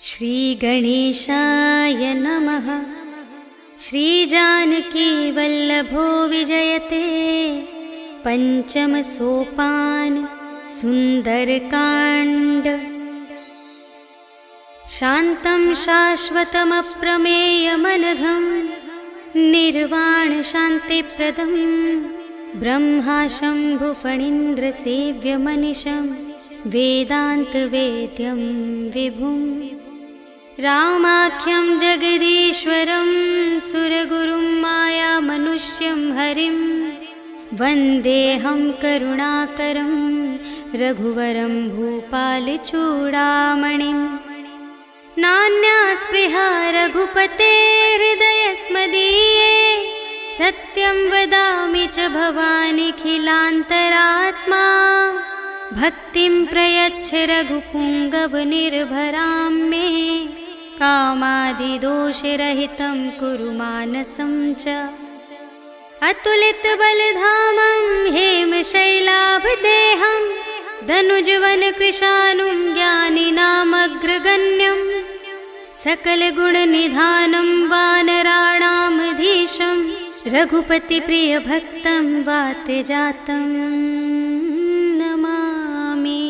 श्रीगणेशाय नमः। श्रीजानकी वल्लभो विजयते। पंचम सोपान सुंदरकांड। शान्तं शाश्वतमप्रमेयमनघं निर्वाण शान्तिप्रदं ब्रह्मा शम्भुफणीन्द्रसेव्यमनिशं वेदान्तवेद्यं विभुं रामाख्यं जगदीश्वरं सुरगुरुं मायामनुष्यं हरिं वन्देऽहं करुणाकरं रघुवरं भूपालचूडामणिं। नान्या स्पृहा रघुपते हृदयस्मदीये सत्यं वदामि च भवानिखिलान्तरात्मा। भक्तिं प्रयच्छ रघुपुङ्गवनिर्भरां मे कामादिदोषरहितं कुरु मानसं च। अतुलितबलधामं हेमशैलाभदेहं धनुजवनकृशानुं ज्ञानिनामग्रगण्यं सकलगुणनिधानं वानराणामधीशं रघुपतिप्रियभक्तं वातजातं नमामि।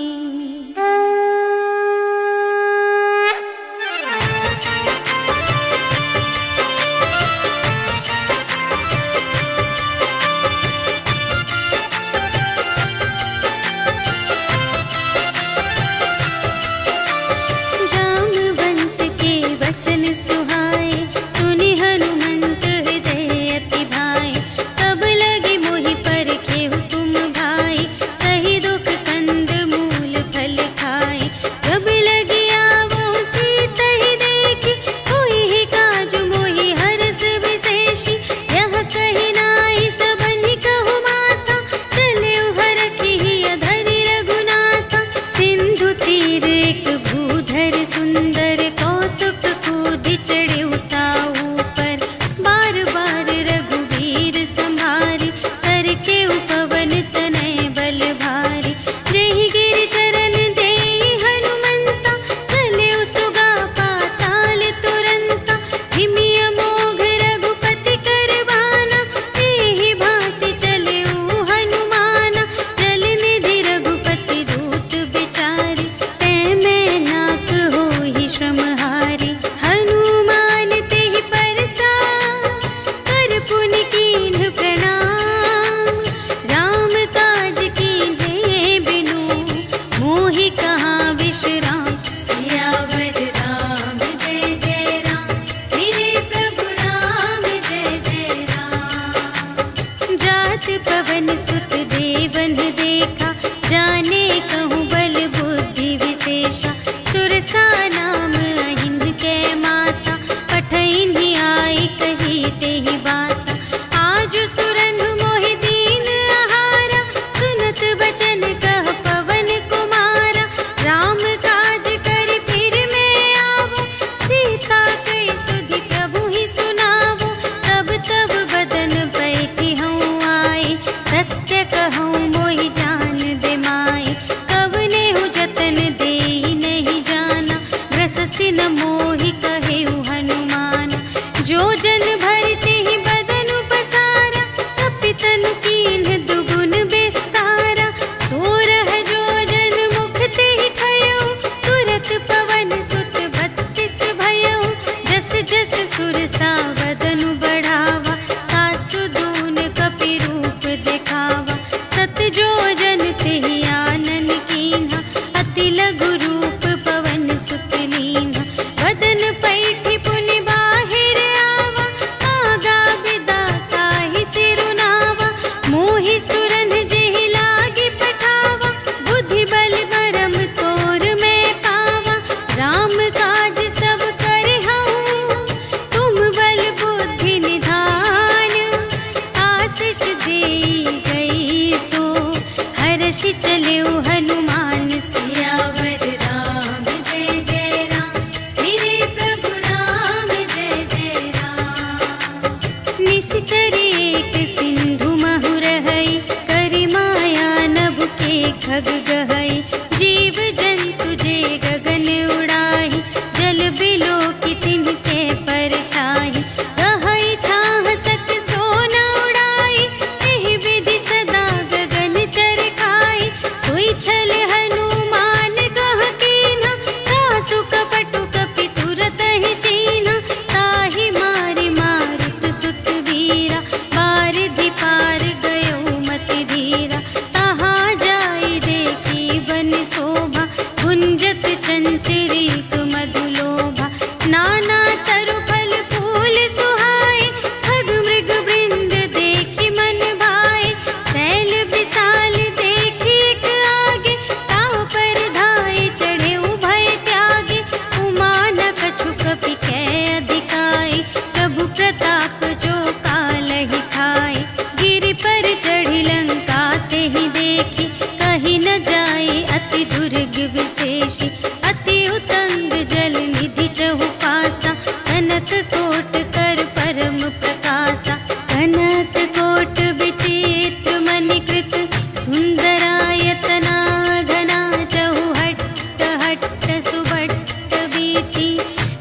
खग गहई जीव जंतु जे गगन उड़ाई।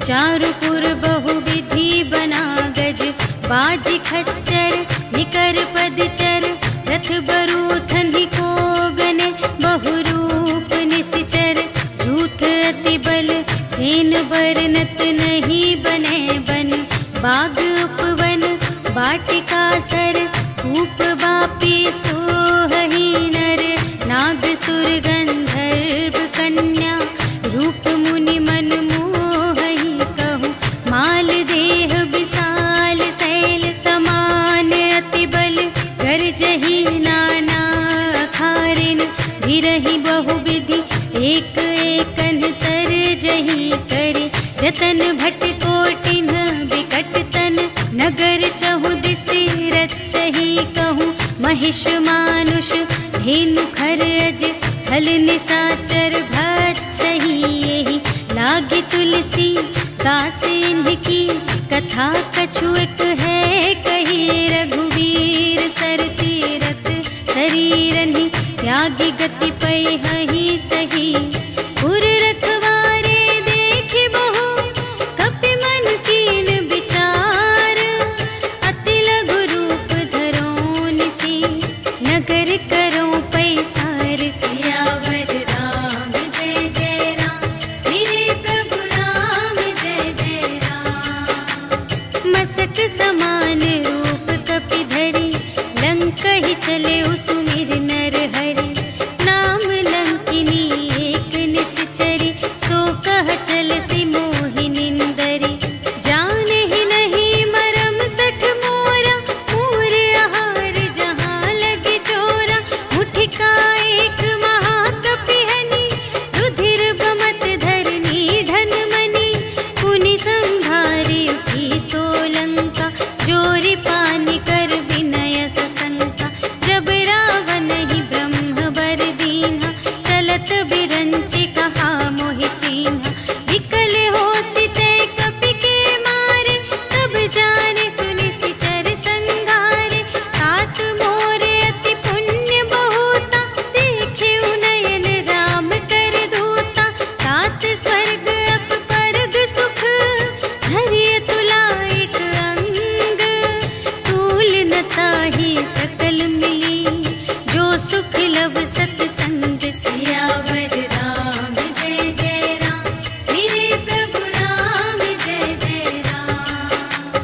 चारुपुर बहुविधि बना गज, बाज खच्चर निकर पदचर, रथ बरूथन को गने, बहुरूप निश्चर, झूठ अति बल सेन बरनत नहीं बने बन, बाग उपवन वाटिका सर, कूप बापी सोहहि नर, नाग सुर गंधर्व कन्या, रूप मुनि मन मोहहि कहूँ, माल देह विशाल शैल समान, अति बल गर्जहि नाना अखारिन, भिरहि बहुविधि एक एकन तरजहि करे, जतन भट कोटिन विकट तन, नगर चहुदिस रचहि कहूँ, महिष मानुष धेनु खरज, हल निसाचर भक्षहि एहि, लागी तुलसी दास इनकी, कथा कछुएक है कही, रघुवीर सर तीरथ शरीरहि, त्यागी गति पैहि सही, पुर रखवारे देख बहु, कपि मन कीन विचार, अति लघु रूप धरो निसी, नगर करो पैसार, सियावर राम जय जय राम, मेरे प्रभु राम जय जय राम, मसक समान रूप कपि धरी, लंकहि चले सुमिर नर हरि, नाम लंकिनी एक निश्चरी, सो कह चल सी मोहि निंदरी, जानहि नहीं मरम सठ मोरा, मोर आहार जहाँ लगे चोरा, मुठिका एक महाकपिहनि, रुधिर बमत धरनी ढन मनि, पुनि संभारी उठी सोलंका, जोरी पानी कर विनय सशंका, जब रावण ही ब्रह्म बर दीन्हा, चलत बिरंचि कहा मोहि चीन्हा, विकल होसि तै कपि के मारे, तब जाने सुनि सिचर संघारे, तात मोर अति पुण्य बहुता, देखे नयन राम कर दूता, तात स्वर्ग अप परग सुख, धरिय तुला एक अंग, तूल न ताहि सकल मिली, जो सुख लव सतसंग, सियावर राम जय जय राम, मेरे प्रभु राम जय जय राम,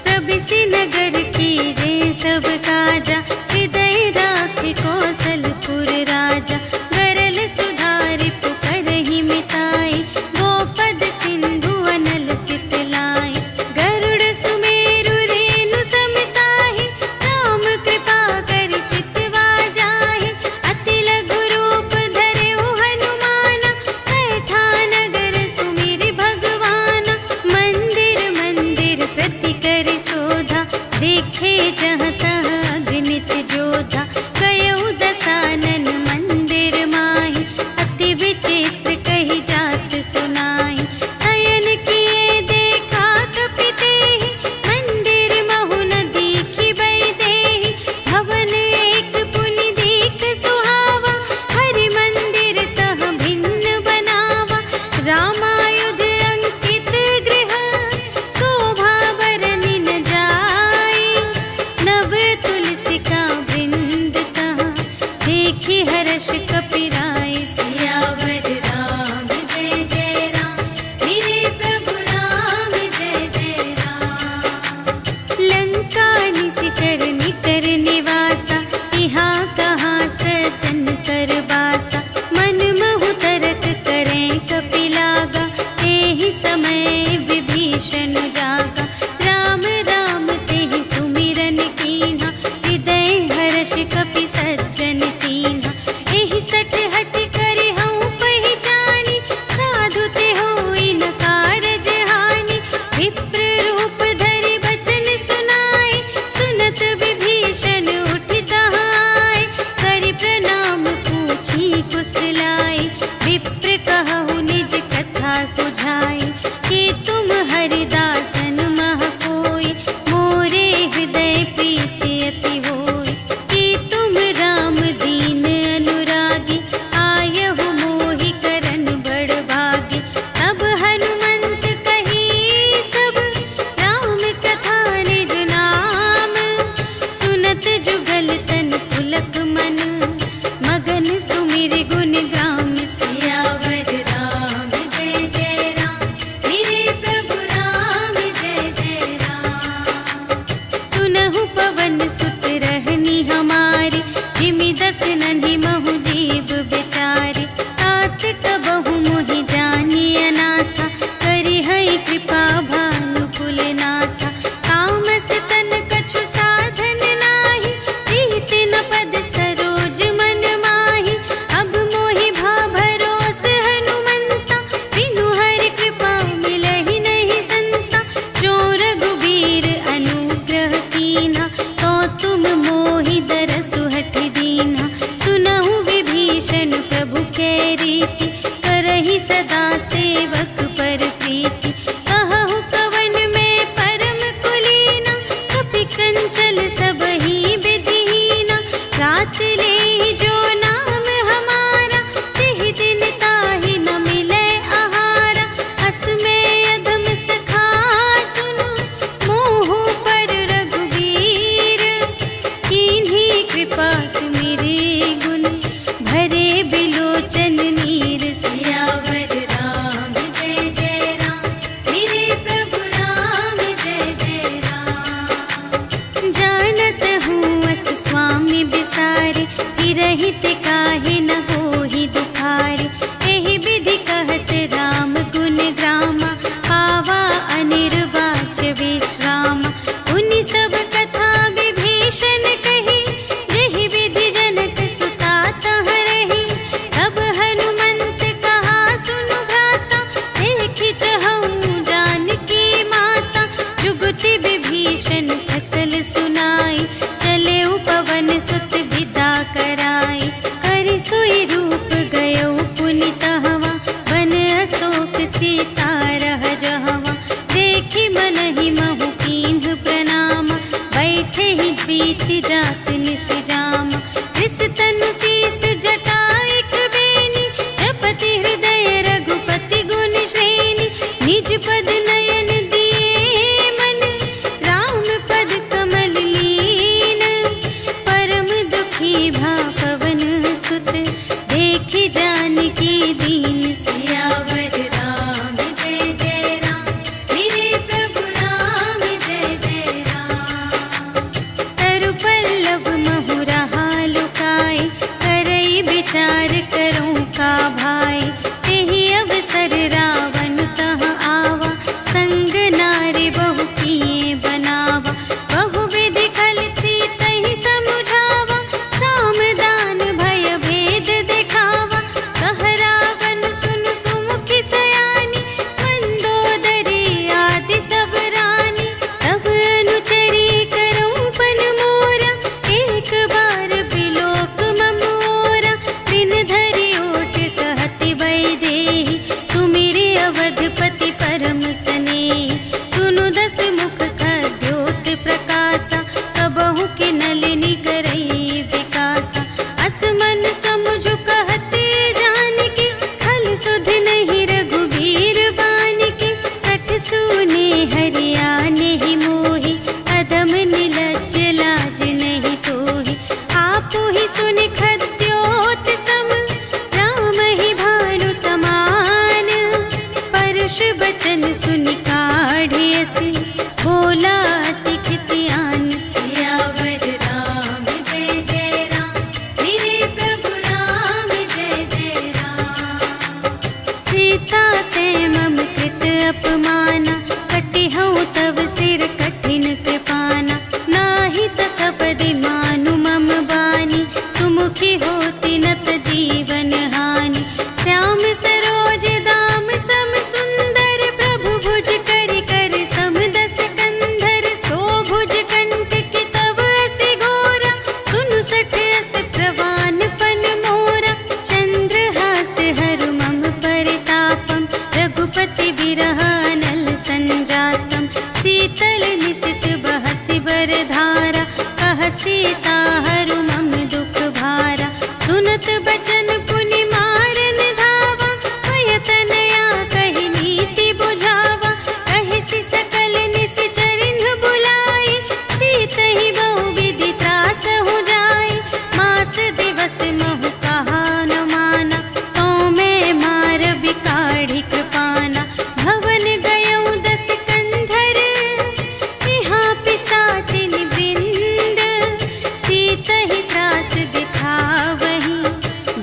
प्रभिसि नगर कीजे सब काजा, हृदय राख कौशलपुर राजा, गरल सुधारि पुकारहि मिताई, गोपद सिंधु अनल सितलाई, गरुड़ सुमेरु रेणु समताहि, राम कृपा करि चितवा जाहि, अति लघु रूप धरेउ हनुमाना, बैठा नगर सुमिरि भगवाना, मंदिर मंदिर प्रति करि शोधा, देखे जहाँ तहाँ अगणित जोधा, गयउ दसानन मंदिर माहि, अति विचित्र कही जात सुनाई, शयन किए देखा कपि तेहि, मंदिर महु न दीखि वैदेही, भवन एक पुनि दीख सुहावा, हरि मंदिर तह भिन्न बनावा, रामायुध अंकित गृह, शोभा बरनि न जाई, नव तुलसिका वृंद तहाँ, देखि हर्ष कपिराई, सियावर राम जय जय राम, मेरे प्रभु राम जय जय राम, लंका निशिचर निकर निवासा, यहाँ कहाँ सजन कर बासा, मन महु तरक करें कपि लागा, तेहि समय विभीषण जागा, राम राम तेहि सुमिरन कीन्हा, हृदय हर्ष कपि सज्जन चीन्हा, एहि सठ हठ करि हऊँ पहिचानी, साधु ते होई न कारज हानि, विप्र रूप धरि बचन सुनाए, सुनत विभीषण उठि तहाँ आए, करि प्रणाम पूछी कुशलाई, विप्र कहु निज कथा तुझाई, कि तुम हरिदासन मह कोई, मोरे हृदय प्रीति अति होई, कि तुम राम दीन अनुरागी, आयहु मोहि करन बड़ भागी, तब हनुमंत कही अपर प्रीति कहु कवन में परम कुलीना कपि चंचल सब ही विधिहीना रात ले जो नाम हमारा तिहि दिन ताहि न मिले आहारा अस में अधम सखा सुनो मोह पर रघुवीर कीन्ही कृपा सुमिरे गुण भरे बिलोचन नीर सियावर राम जय जय राम मेरे प्रभु राम जय जय राम जानत हूँ अस स्वामी बिसारे कि रहित काहे न होहि दुखारे एहि विधि कहत राम गुण ग्रामा पावा अनिर्वाच विश्रामा उनि सब कथा विभीषण कही जेहि विधि जनक सुता तह रही तब हनुमंत कहा सुनु भ्राता देखि चहु जानकी माता जुगति विभीषण सकल सुनाई चले पवन सुत विदा कराई करि सोई रूप गयो पुनि तहवा बन अशोक सीता रह जहवा देखि मनहि महु कीन्ह प्रणामा बैठे ही प्रीति जात निस जामा रिस तनु शीस जटा एक बेनी जपति हृदय रघुपति गुण श्रेणी निज पद नयन दिए मन राम पद कमल लीन परम दुखी भा पवन सुत देखि जानकी दीन सियावर राम जय जय राम मेरे प्रभु राम जय जय राम तरु पल्लव महु रहा लुकाई करई विचार करूं का भाई तेहि अवसर रावण तह आवा संग नारी बहु किए बनावा बहु विधि खल थी तहि समुझावा साम दान भय भेद दिखावा कह रावण सुन सुमुखी सयानी मंदोदरी आदि सब रानी तब अनुचरी करऊं पन मोरा एक बार बिलोक ममोरा दिन धरि ओट कहति वैदेही सुमिरे अवधपति परम स्नेही सुनु दस मुख खद्योत प्रकाशा कबहु के नलिनी करई विकासा असमन समुझ कहते जानकी खल सुध नहीं रघुवीर बानिकी सठ सुने हरियाने ही मोही अधम निलज्ज लाज नहीं तोही आपो ही सुनि खद्योत सम राम ही भानु समान परुष बचन सुनि काढ़ियसि बोला अति खिसियान सियावर राम जय जय राम मेरे प्रभु राम जय जय राम सीता ते मम कृत अपमाना कटिहउँ तव सिर कठिन कृपाना नाही त सपदि मानु मम बानी सुमुखी होती नत जीवन हानि श्याम सरोज दाम सम सुंदर प्रभु भुज करि कर सम दस कंधर सो भुज कंठ की तब असि घोरा सुनु सठ अस प्रवान पन मोरा चंद्रहास हरु मम परितापम रघुपति बिरह अनल संजातम शीतल निसित बहसि बरधारा कह सीता हरु मम दुख भारा सुनत बचन पुनि मारन धावा भय तनया कहि नीति बुझावा कहिसि सकल निसि चरिन्ह बुलाई सीतहि बहु विधि त्रास हो जाय मास दिवस महु कहा न माना तो मैं मार बिकाढ़ी कृपाना भवन गयऊँ दस कंधर यहाँ पिसाचिन बिंद सीतहि त्रास दिखावही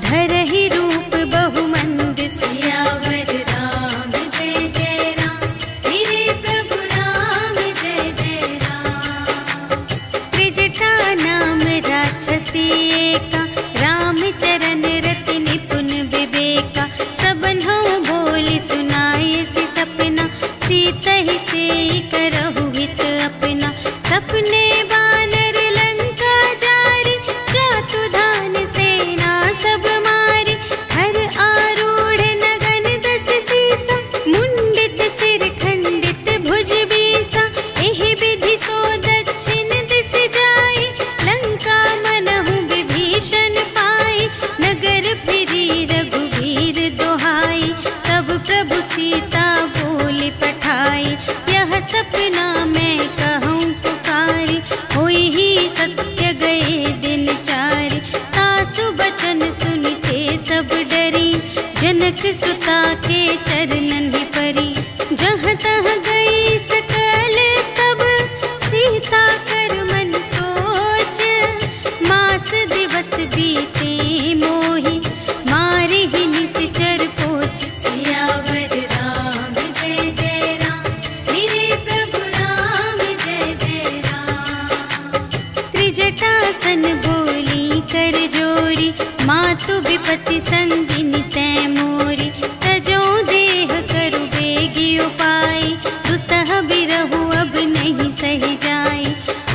धरहि रूप बहुमंद सियावर राम जय जय राम मेरे प्रभु राम जय जय राम त्रिजटा नाम राक्षसी एका रामचरण रति निपुण विवेका सबन हो बोली सुनाए सि सपना सीतहि सेई करहु हित अपना सपने बानर लंका जारी जातु धान सेना सब मारी हर आरूढ़ नगन दस सीसा मुंड सीता के चरणन ही परी। जहाँ तहाँ गई सकल तब सीता कर मन सोच। मास दिवस बीते मोहि मारे ही निश्चर पोच। सियावर राम जय जय राम, मेरे प्रभु राम जय जय राम। त्रिजटासन बोली कर जोरी, मातु विपति संगिनी तै मोरी। तजो देह करु बेगी उपाय, दुसह बिरहु अब नहीं सही जाय।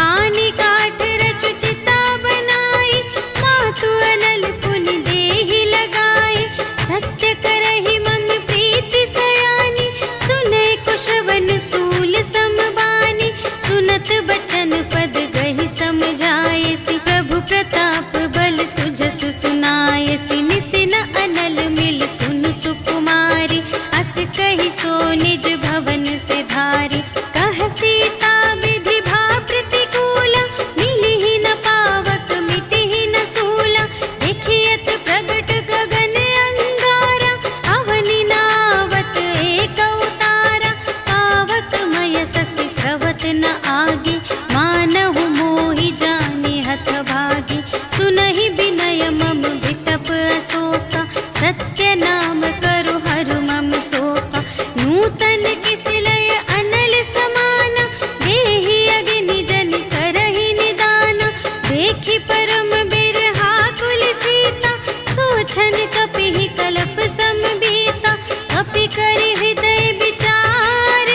आनी काठ रचु चिता बनाई, मातु अनल पुनि देहि लगाई। सत्य करहि मम प्रीति सयानी, सुनै कुशवन सूल समबानी। सुनत बचन पद गहि समझायसि, प्रभु प्रताप बल सुजसु सुनायसि। निसिन अनल मिल सुनु सुकुमारी, अस कहि सो निज भवन से धारी। कह सीता विधि भा प्रतिकूला, मिलिहि न पावक मिटिहि न सूला। देखियत प्रगट गगन अंगारा, अवनि नावत एक अवतारा। पावक मय ससि स्रवत न आगे, मानहु मोहि जानि हथ भागी। सुनहि विनय मम विटप अशोका, सत्य नाम करु हरु मम शोका। नूतन किसिलय अनल समाना, देहि अग्नि जन करहि निदाना। देखि परम बिरहा कुल सीता, सोचन कपिहि कलप समबीता। कपि करि हृदय विचार,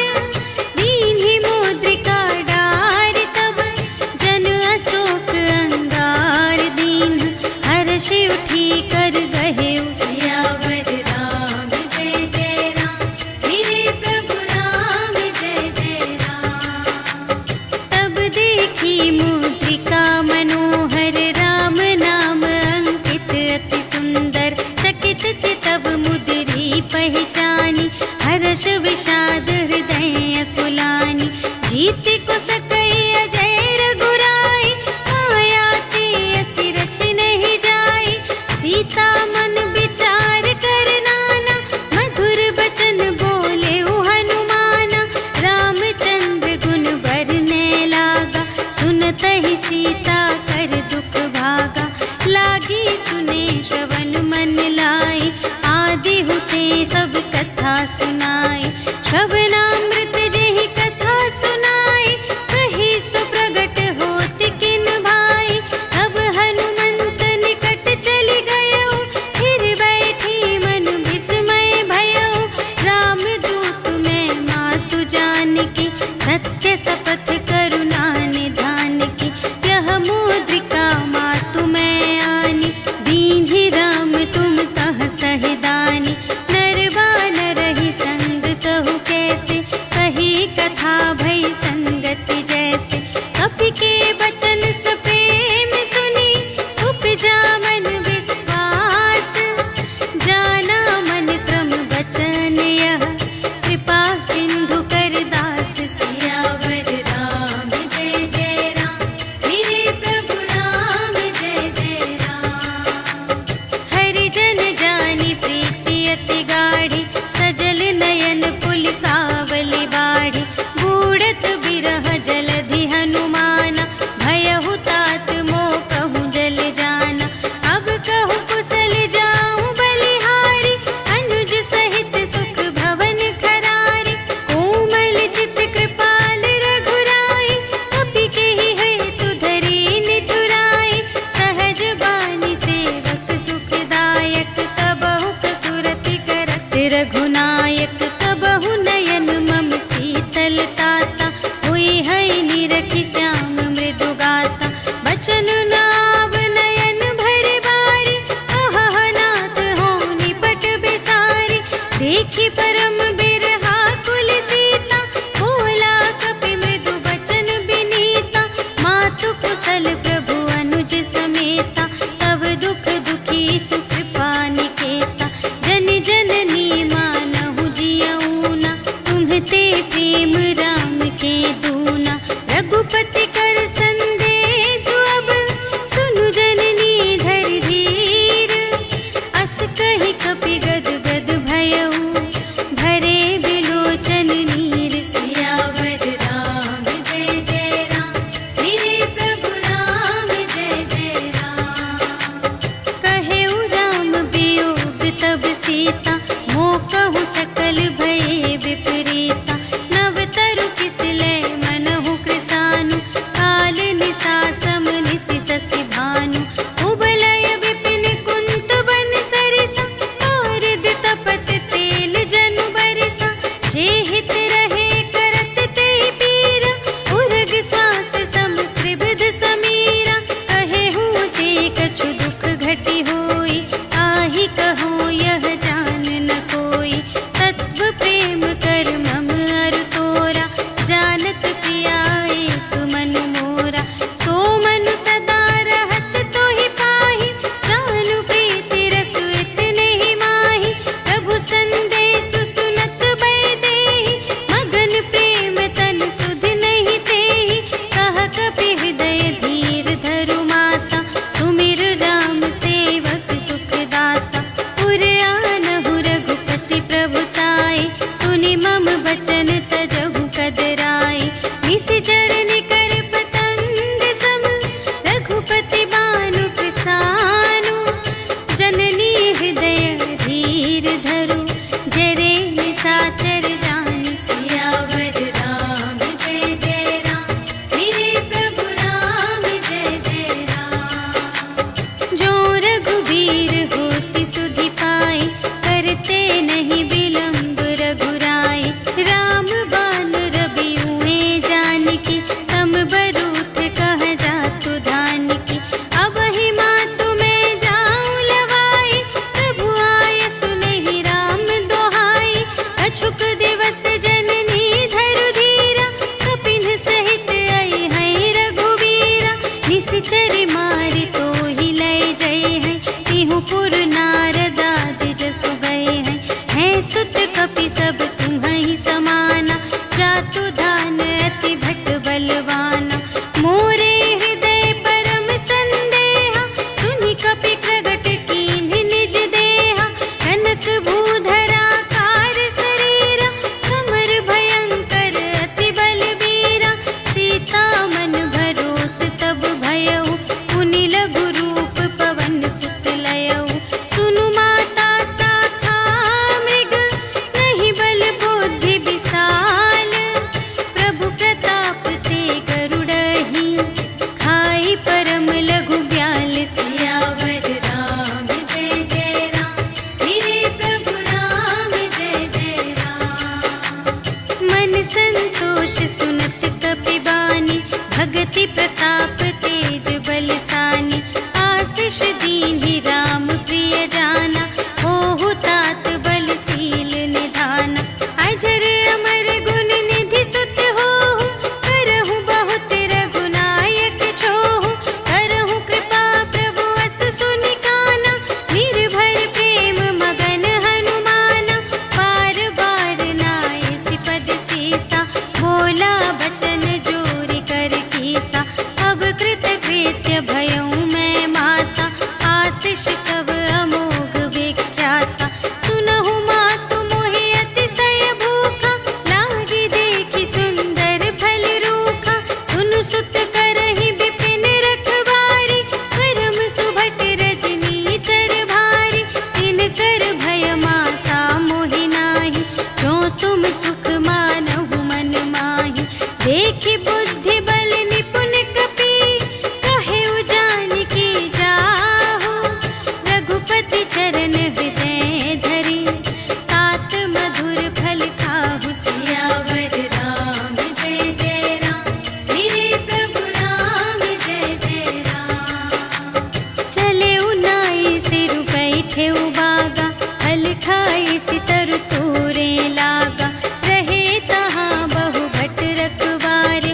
दीन्हि मुद्रिका डारि। तब जन अशोक अंगार दीन, हर्षि उठी कर गहेउ। सियावर राम जय जय राम, मेरे प्रभु राम जय जय राम। तब देखी मुद्रिका मनोहर, राम नाम अंकित अति सुंदर। चकित चितव मुद्री पहचानी, हर्ष विषाद हृदय अकुलानी। जीति को सकई अजय रघुराई, माया ते असि रच नहीं जाई। सीता मन विचार कर नाना, मधुर बचन बोले हनुमाना। रामचंद्र गुण बरने लागा, सुनतहि सीता कर दुख भागा। लागी सुने श्रवण मन लाई, आदि हुते सब कथा सुनाई। श्रवणामृत जेहि कथा सुनाई, कही सो प्रगट होत किन भाई। तब हनुमंत निकट चली गयो, फिर बैठी मन विस्मय भयो। राम दूत मैं मातु जानकी, सत्य शपथ करुणा निधान की। यह मुद्रिका मातु मैं आनी, दीन्हि राम तुम कह सहिदानी। नर बानर ही संग कहु कैसे, कही कथा भई संगति जैसे। कपि के बचन सप्रेम सुनी, उपजा मन विश्वास। जाना मन क्रम बचन यह, कृपा सिंधु कर दास। सियावर राम जय जय राम, मेरे प्रभु राम जय जय राम। हरि जन जानी प्रीति अति गाढ़ी, सजल नयन पुलकावली बाढ़ी। बूढ़त बिरह जलधि हनुमाना, भयहु तात मोह कहूँ जल जाना। अब कहूँ कुशल जाऊँ बलिहारी, अनुज सहित सुख भवन खरारी। कोमल चित कृपाल रघुराई, कपि केहि हेतु धरी निठुराई। सहज बानी सेवक सुखदायक, कबहु कसुरति करत रघुनायक। कबहु नयन मम शीतल ताता, हुई है निरखि श्याम मृदु गाता। बचन नाव नयन भरि बारी, अहह नाथ हो निपट बिसारी। देखी परम बिरहा कुल सीता, बोला कपि मृदु बचन बिनीता। मातु कुशल प्रभु अनुज समेता, तब दुख दुखी सुकृपा निकेता। जन जननी मानहु जियऊना, तुम्हते प्रेम राम के दूना। रघुपति कर संदेश अब, सुनु जननी धरि धीर। अस कहि कपि गद गद भयउ, हित रहे करत ते पीरा, उर्ग श्वास सम त्रिविध समीरा। कहे हूँ ते कछु दुख घटी होई, आहि कहूँ यह जान न कोई। तत्व प्रेम कर मम अरु तोरा, जानत पिया एक मन मोरा। सो मन सदा रहत तोहि पाहि, जानु प्रीति रस इतने ही माहि। प्रभु संदेश सुनत बै देहि, मगन प्रेम तन सुध नहीं तेहि। कह कपि हृदय धीर धरु माता, सुमिर राम सेवक सुख दाता। उर आनहु रघुपति प्रभुताई, सुनि मम बचन तजहु कदराई। निशिचर निकर पतंग सम, रघुपति बानु कृसानु। जननी हृदय धीर धरु, जरे निशाचर जान। सियावर राम जय जय राम, मेरे प्रभु राम जय जय राम। जो रघुबीर होति सुधि पाई, करते नहीं विलम्ब रघुराई। राम बान रबिउए जानकी, तम बरूथ कह जातु धानिकी। अब ही मातु मैं जाऊं लवाई, प्रभु आय सुनहि राम दोहाई। अछुक दिवस जननी धरु धीरा, कपिन सहित आई हैं रघुबीरा। निशिचर मारि तोहि लय जय हैं, तिहु पुर नारद आदि जसु गए हैं। हैं सुत कपि सब तुम्हि समाना, जातु धान अति भट बलवाना। मोरे हृदय परम संदेहा, सुनि कपि प्रगट कीन्ह निज देहा। कनक भूधरा कार शरीरा, समर भयंकर अति बलबीरा। सीता मन भरोस तब भयउ, पुनि लघु रूप पवन सुत लयउ। सुनु माता शाखा मृग, नहीं बल बुद्धि विशाल। प्रभु प्रताप ते गरुड़हि, खाई परम लघु ब्याल। सियावर राम जय जय राम, मेरे प्रभु राम जय जय राम। मन संतोष सुनत कपि बानी, भगति प्रताप तेज बलसानी। आशीष दीन्हि राम प्रिय जाना, होहु तात बलशील निधाना। अजर अमर गुण निधि सुत होहु, करहु बहुत रघुनायक छोहु। करहु कृपा प्रभु अस सुनि काना, निर्भर प्रेम मगन हनुमाना। बार बार नाय सिपद सीसा, बोला बचन जोरि कर कीसा। अब कृत कृत्य भयउ मैं माता, आशीष तब अमोघ विख्याता। सुनहु मातु मोहि अतिशय भूखा, लागी देखि सुंदर फल रूखा। सुनु सुत करहि विपिन रखवारी, परम सुभट रजनी चर भारी। तिनकर भय माता मोहि नाही, जो तुम सुख मानहु मन माही। देखि बुद्धि बल निपुण कपि, कहेउ जानकी जाहु। रघुपति चरण हृदय धरि, तात मधुर फल खाहु। सियावर राम जय जय राम, मेरे प्रभु राम जय जय राम। चले उनाई सिर बैठे बागा, फल खाई सितर तोरे लागा। रहे तहाँ बहु भट रखवारे,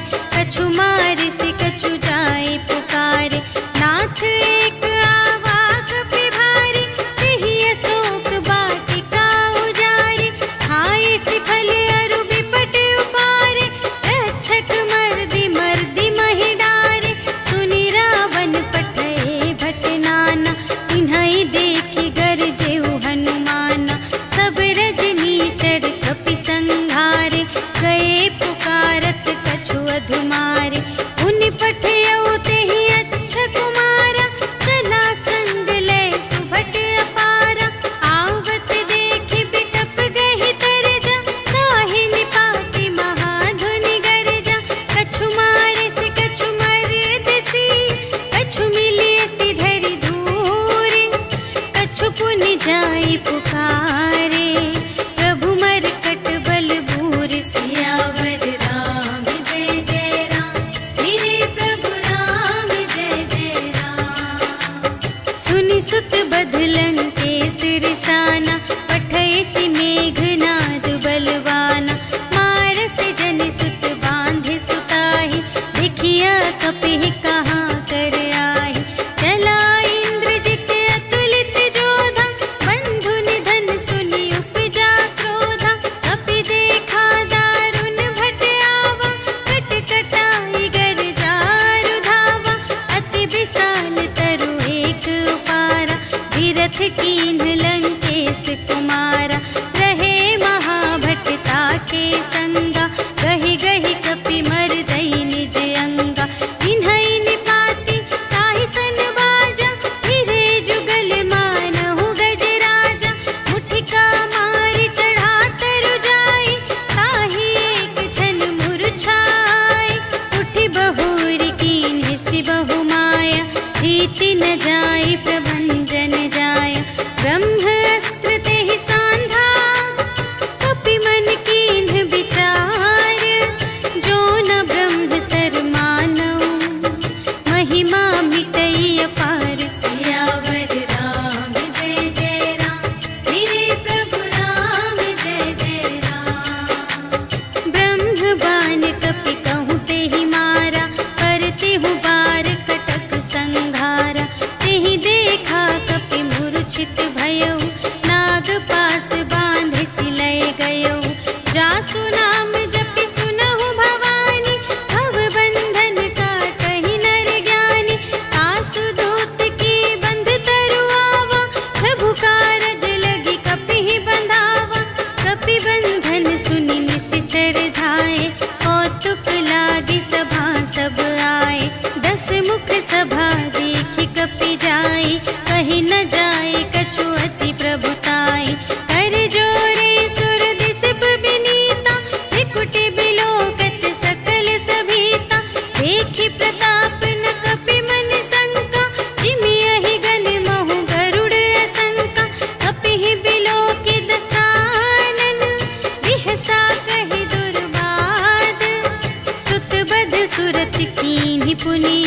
संत कीन्ही पुनि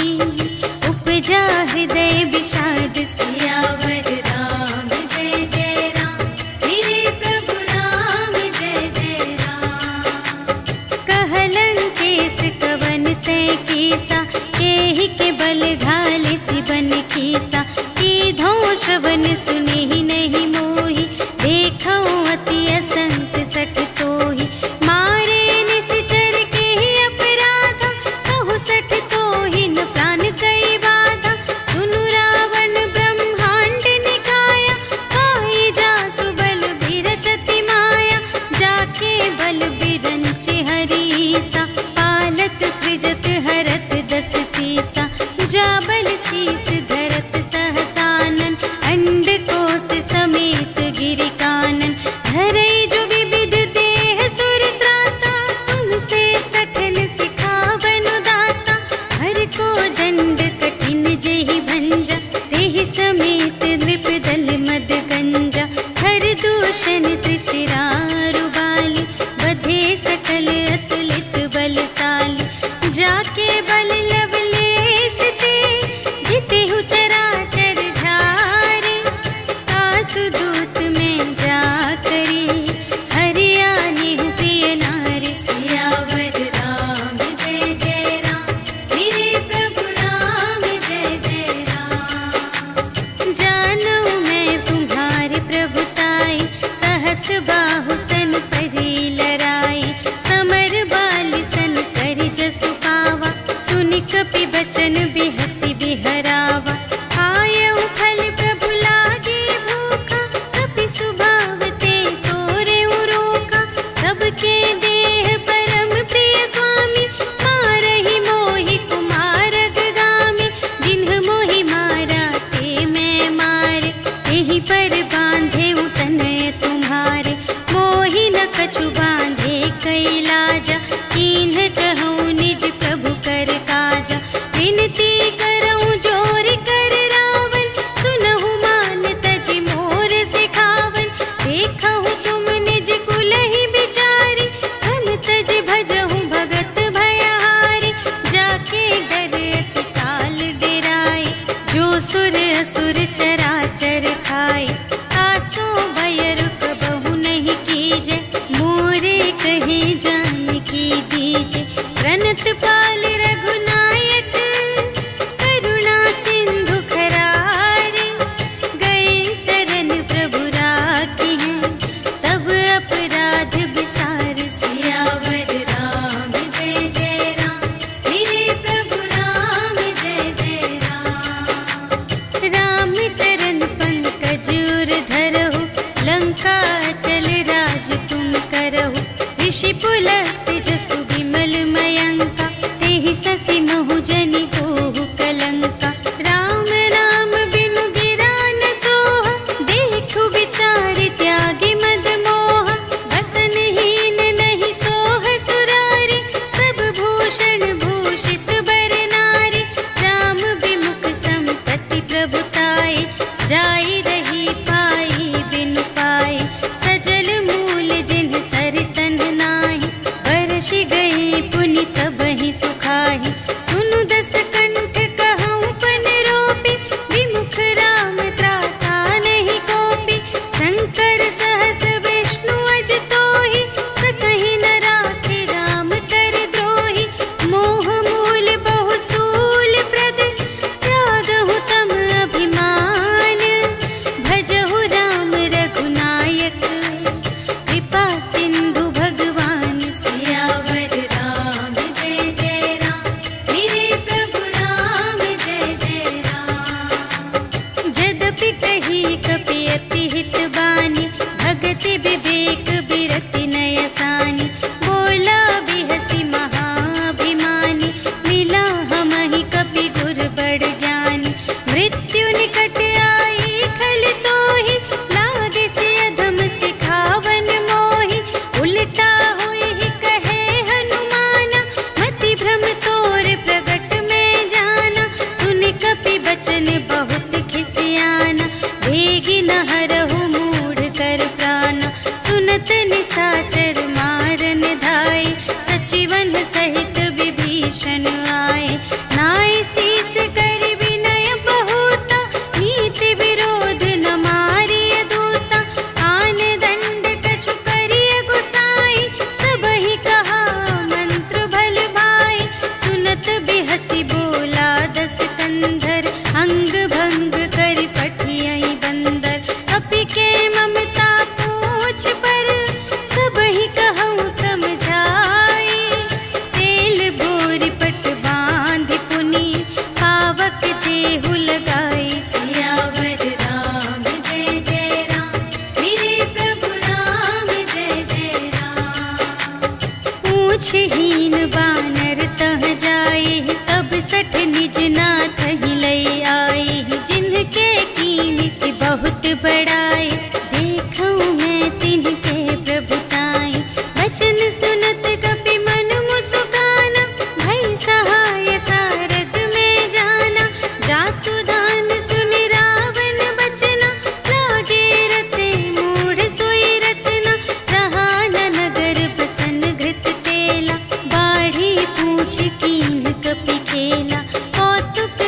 उपजा हृदय विषाद सियावर राम जय जय राम मेरे प्रभु राम जय जय राम। कहलन केस कवन तय केसा केहि के बल घाले सिबन कीसा कीधो श्रवण सुने ही नहीं मोहि देखो अति असंत सठ तोहि मारे निश्चर के ही अपराधा कहु सठ तोहि न प्राण कई बाधा सुनु रावण ब्रह्मांड निकाया काहि जासु बल बिरचति माया जाके बल बिरंचि हरीसा पालत सृजत हरत दस सीसा जाबल शीस धरत सहसानन अंड को पूछहीन बानर तह जाए, तब सठ निज नाथ ही लई आए। जिनके कीन्ह बहुत बड़ाए, देखऊँ मैं तिनके प्रभुताई। वचन सुनत कपि मन मुस्काना, भई सहाय सारद में जाना। जातु दान सुनि रावण बचना, लागे रचे मूढ़ सोई रचना। रहा न नगर बसन घृत तेला, बाढ़ी पूछ कीन्ह कपि खेला। कौतुक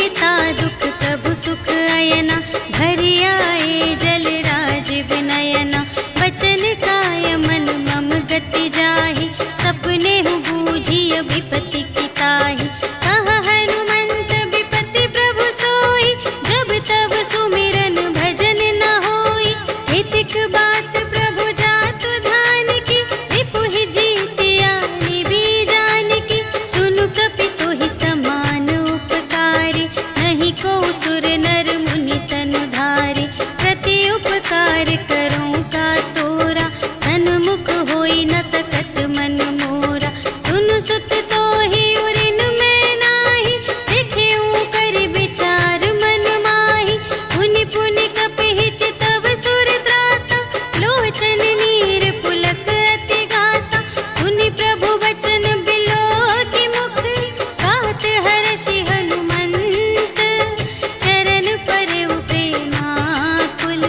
मिटा दुख प्रभु सुख अयना, भरि आए जल राज विनयना। वचन काय मन मम गति जाहि, सपने हूँ बूझिय विपत्ति की ताहि। कहा हनुमंत विपत्ति प्रभु सोई, जब तब सुमिरन भजन न होई। हितिक बात प्रभु जातु ध्यान की, रिपुहि जीतिया निबी जान की। सुनु कपि तोहि समान उपकारी, नहीं को सुर नर मुनि तनु धारी। प्रति उपकार करूं का तोरा, सन्मुख होई न सकत मन मोरा। सुनु सुत तोहि उरिन मैं नाही, देखेऊं कर विचार मन माही। पुनि पुनि कपि चितव सुर त्राता, लोचन नीर पुलक अति गाता। सुनि प्रभु वचन बिलोकि मुख, गात हर्षि हनुमंत। चरण परउ प्रेमाकुल,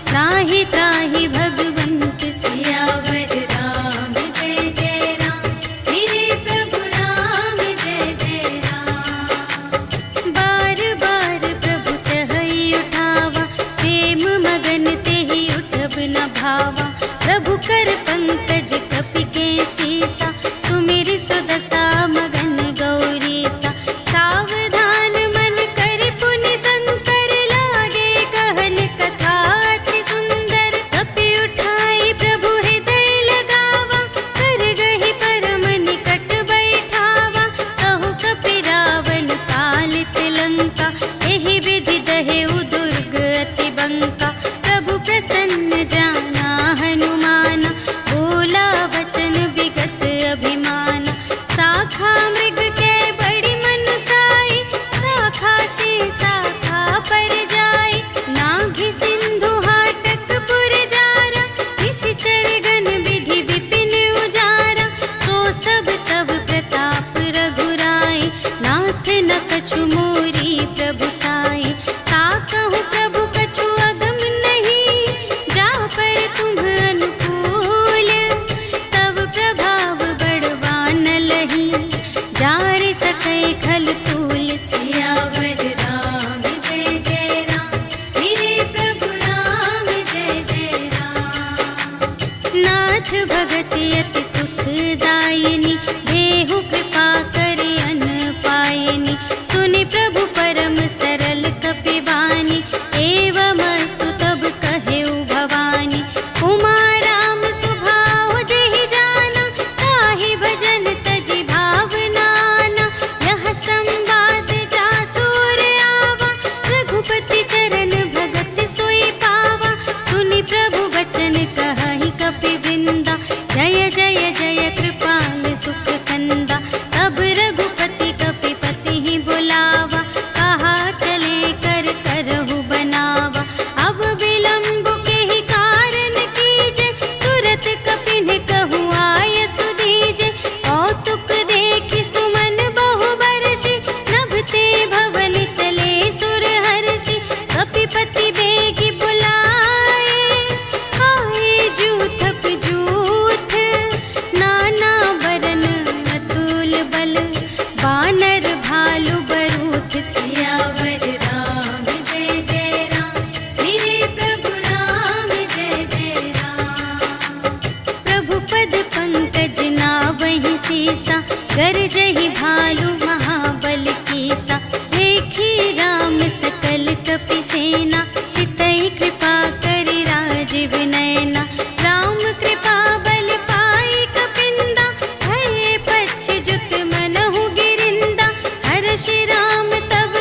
त्राहि त्राहि भगवंत सियावर राम। जय जय राम, मेरे प्रभु राम जय जय राम। बार बार प्रभु चहई उठावा, प्रेम मगन तेहि उठब न भावा। प्रभु कर पंकज कपि के सीसा, सुमिरि सुदशा मगन गौरीसा। सावधान मन कर पुनि शंकर, लागे कहन कथा अति सुंदर। कपि उठाई प्रभु हृदय लगावा, कर गहि परम निकट बैठावा। कहु कपि रावण कालित लंका, एहि विधि दहेउ दुर्ग अति बंका। प्रभु प्रसन्न जाना हनुमाना, बोला वचन विगत अभिमाना। शाखा मृग के बड़ी मनुसाई, शाखा ते शाखा पर जाई। नाघि सिंधु हाटक पुर जारा, निशिचर गण विधि विपिन उजारा। सो सब तब प्रताप रघुराई, नाथ न कछु मोरी प्रभुताई। ताकहु प्रभु कछु अगम नहीं, जा पर तुम अनुकूल। तब प्रभाव बड़वान लही, जारि सकै खल तूल। सियावर राम जय जय राम, मेरे प्रभु राम जय जय राम। नाथ भगति अति सुखदायिनी, देहु कृपा करि अन पायिनी। सुनि प्रभु परम सरल कपि बानी, एवमस्तु तब कहेउ भवानी। उमा राम सुभाव जेहि जाना, ताहि भजन तजि भावनाना। यह संवाद जासुर आवा, रघुपति चरण भगत सोई पावा। सुनि प्रभु वचन कहहि कपि बिंदा, जय जय जय कृपाल सुख कंदा। तब रघुपति कपि पति ही बुलावा, कहा चले कर करहु बनावा। अब विलंब के ही कारण कीजे, तुरत कपिन कहु आय सुदीजे। कौतुक देखि सुमन बहु बरषि, नभते भवन चले सुर हर्षि। कपिपति बेगी बुलाए, आए जूथप जूथ। नाना बरन अतुल बल, बानर भालु बरूथ। सियावर राम जय जय राम, मेरे प्रभु राम जय जय राम। प्रभु पद पंकज नावहि सीसा, गरजहि भालु महाबल कीसा। देखी राम सकल कपि सेना, चितई कृपा करि राज विनयना। राम कृपा बल पाई कपिंदा, भये पच्छ जुत मनहु गिरिंदा। हर्षि राम तब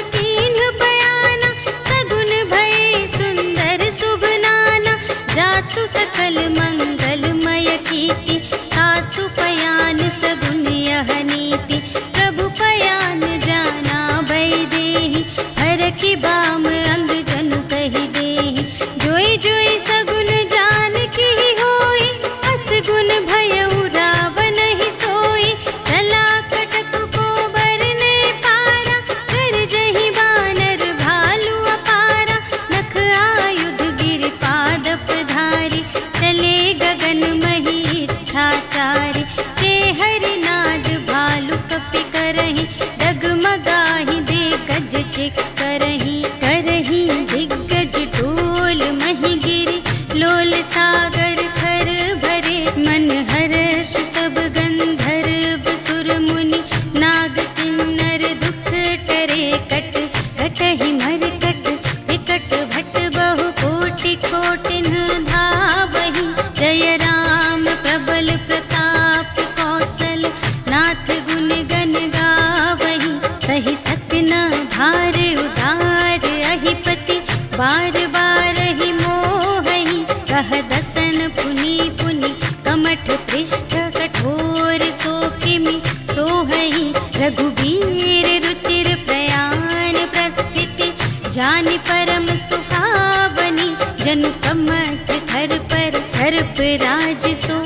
चिक करही करही दिग्गज डोल मही गिरी लोल सागर खर भरे मन हर्ष सब गंधर्व सुर मुनि नाग किन्नर दुख टरे कट कटहि मर कट विकट भट बहु कोटि कोटिन धावहि जय राम प्रबल प्रताप कौशल नाथ गुण गण गावहि सहि सकना भार उदार अहिपति बार बार ही मोहहि कह दसन पुनि पुनि कमठ पृष्ठ कठोर सो किमि सोहहि रघुबीर रुचिर प्रयाण प्रस्थिति जानि परम सुहावनी जनु कमठ धर पर सर्प राज सो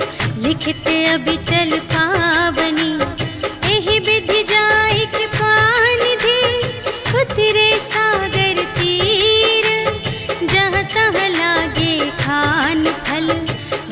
लिखित अबिचल पावनी एहि विधि जाहि कृपा निधि उतरे सागर तीर जहाँ तहाँ लागे खान फल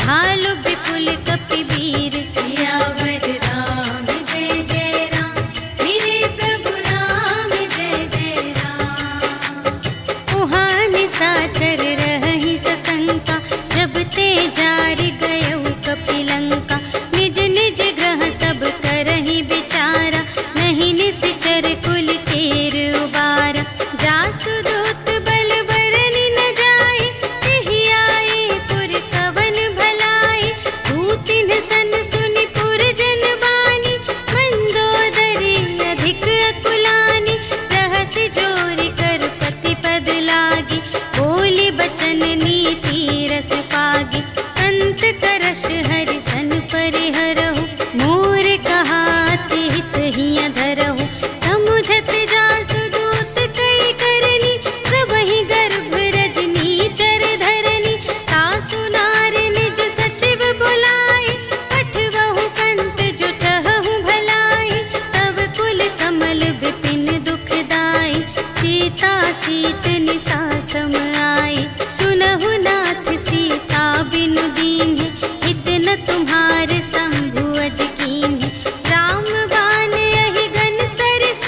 भालु विपुल कपिवीर सियावर राम जय जय राम मेरे प्रभु राम जय जय राम उहाँ निशाचर रहहि सशंका जब ते जारि गयौ कपिलंका निज निज ग्रह सब करहि विचारा नहीं निश्चर कुल केर उबारा जासु दूत बल बरनि न जाय तेहि आए पुर कवन भलाई दूतिन सन सुनि पुर जन बानी मंदोदरी अधिक अकुलानी रहसि जोरि कर पति पद लागी बोली बचन नीति रस पागी अंत करश हरि सन परिहरहु मोर कहाति हित हिय धरहु समुझत जासु दूत कई करनी सबहि गर्भ रजनी चर धरनी तासु नार निज सचिव बुलाए पठवहु कंत जो चहहु भलाई तव कुल कमल विपिन दुखदाई सीता सीत निसा सम आई सुनहु नाथ सीता बिनु दीन्हि हित न तुम्हार शंभु अज कीन्हि राम बाण यहि गन सरस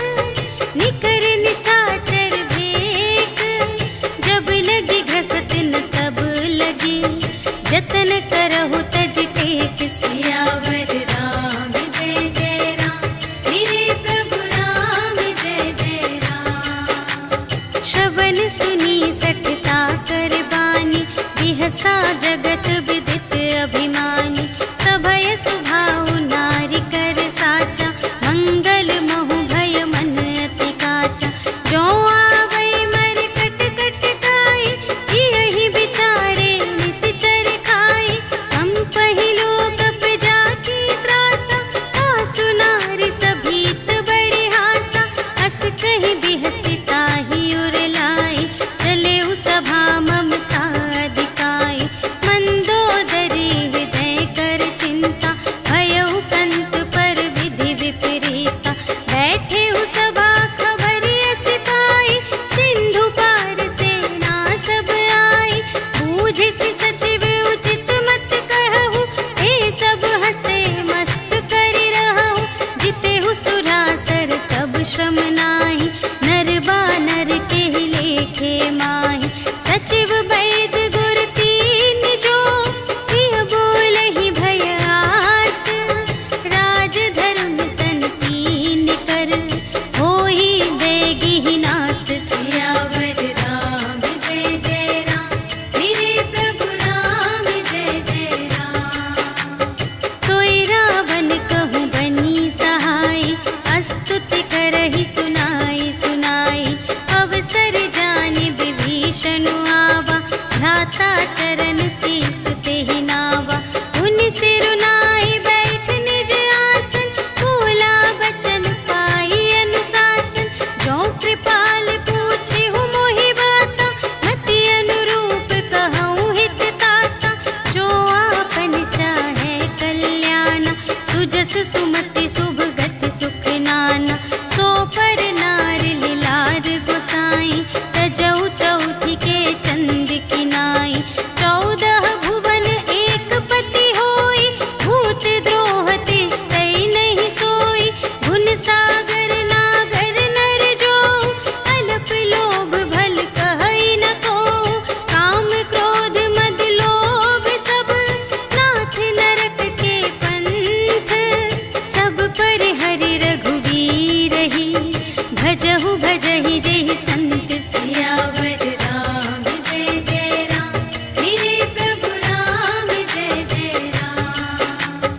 निकर निशाचर भेक जब लगी घसत न तब लगी जतन करहु तज टेक सियावर राम जय जय राम मेरे प्रभु राम जय जय राम श्रवण सुनी सठता कर बानी बिहसा जगत विदित अभिमानी सभय सुभाउ नारी कर साचा मंगल महु भय मन अति काचा जो आवै मर कट कट काई जियहि विचारे निश्चर खाई हम पहिलो कप जाकी त्रासा आसु नारी सभीत बड़े हासा हस कहि बिहसिता ही उरलाई चले उ सभा ममता अधिकाई मंदोदरी हृदय कर चिंता भयउ कंत पर विधि विपरीता बैठे उ सभा खबर अस पाई सिंधु पार सेना सब आई बूझिसि सचिव उचित मत कहु हे सब हसे मस्त करि रहु जितेहु सुरासर तब श्रम नाही नर बानर केहि लेखे माहि सचिव वैद गुर तीन जो प्रिय बोलहि भय आस राज धर्म तन तीन कर होहि देगी नास सियावर राम जय जय राम मेरे प्रभु राम जय जय राम सोई रावण कहूँ बनी सहाय अस्तुति करहि सुनाई भजहु भजहि जेहि संत सियावर राम जय जय राम, मेरे प्रभु राम जय जय राम।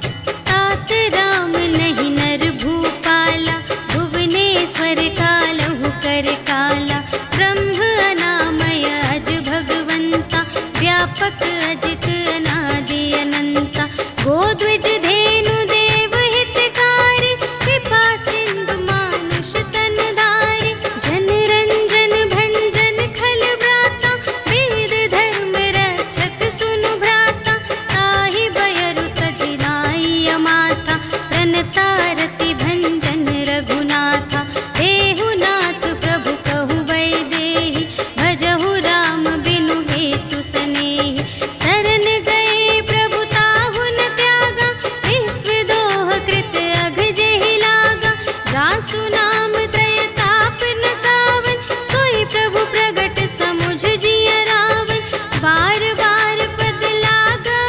तात राम नहीं नर भूपाला, भुवनेश्वर कालहु कर काला। ब्रह्म अनामय अज भगवंता, व्यापक अजित अनादि अनंता। गोद्विज धेनु देव हितकारी, कृपा सिंधु मानुष तन धारी। जन रंजन भंजन खल व्राता, वेद धर्म रक्षक सुनु भ्राता। ताहि बयरु तजि नाई अमाता, प्रणतारति भंजन रघुनाथा। देहु नाथ प्रभु कहु वैदेही, भजहु राम बिनु हेतु सनेही। शरण गए प्रभु ताहु न त्यागा, विश्व दोह कृत अघ जेहि लागा। जासु नाम त्रय ताप न सावन, सोई प्रभु प्रगट समुझ जिय रावण। बार बार पद लागा,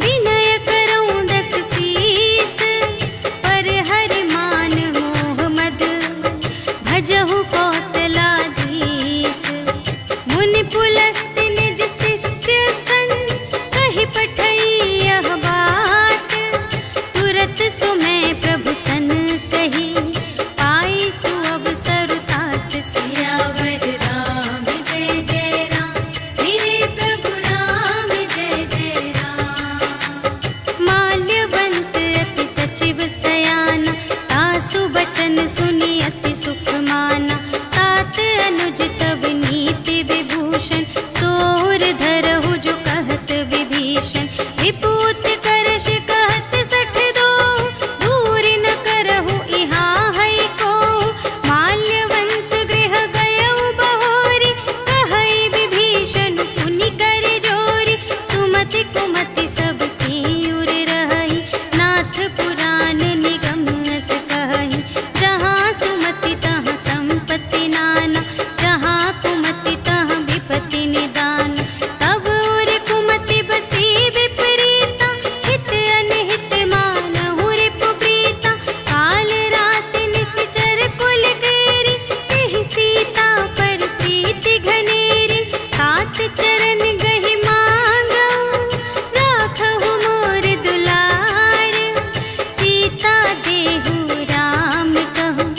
विनय करऊँ दस सीस। पर हरि मान मोह मद, भजहु कौशलाधीश। मुनि पुलस्त्य निज शिष्य संग, कहि पठई यह बात। तुरत सुमय प्रभु सन कही, पाई सुअवसर तात। सियावर राम जय जय राम, मेरे प्रभु राम जय जय राम। माल्यवंत अति सचिव सयाना, तासु बचन सुनि अति सुख माना। तात अनुज तब नीति विभूषण, सोर धरहु जो कहत विभीषण। विपूत करश कहत सठ दो, दूरि न करहु इहाँ है को। माल्यवंत गृह गयउ बहोरी, कहई विभीषण पुनि कर जोरी। सुमति कुमति सब की उर रहई, नाथ पुराण निगम अस कहई। जहाँ सुमति तहाँ संपत्ति नाना, जहाँ कुमति तहाँ विपत्ति निदान। तब उर कुमति बसी विपरीता, हित अनहित मानहु रिपु प्रीता। काल रात निश्चर कुल केरी, तेहि सीता पर प्रीति घनेरी। तात चरण गहि मांगऊ, राखहु मोर दुलार। सीता देहु राम कहूँ,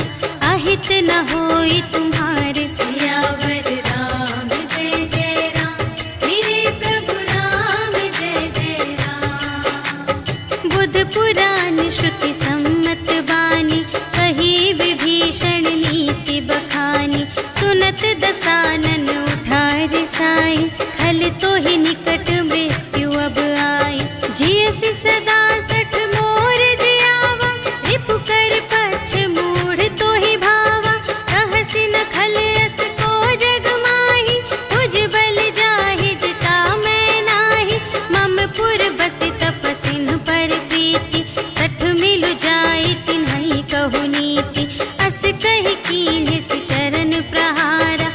अहित न होई तुम्हारे। सियावर राम जय जय राम, मेरे प्रभु राम जय जय राम। बुध पुराण श्रुति सम्मत बानी, कही विभीषण नीति बखानी। सुनत दसानन उठा रिसाई, खल तो ही निकट मृत्यु अब आई। जियसि सदा सठ मोर जियावा, रिपु कर पक्ष मूढ़ तो ही भावा। कहसि न खल अस को जग माही, तुझ बल जाहि जिता मैं नाही। मम पुर बसि तपसिन पर प्रीति, सठ मिलु जाई तिन्हई कहु नीति। अस कहि कीन्हि चरण प्रहारा,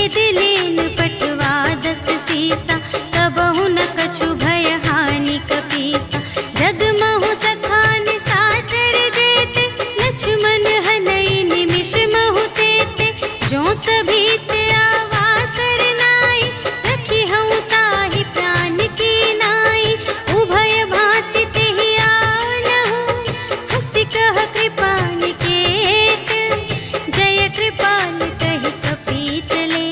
वेद लेन पटवा 10 सीसा, कबहु न कछु भय हानि कपीसा। जगमहु सखान साचर जेते, लक्ष्मण हनई निमिष महु तेते। जो सभीत आवासर नाई, रखी हूँ ताहि प्राण की नाई। उभय भांति तेहि आनहु, हंसि कह कृपा निकेत। जय कृपाल कहि कपी चले,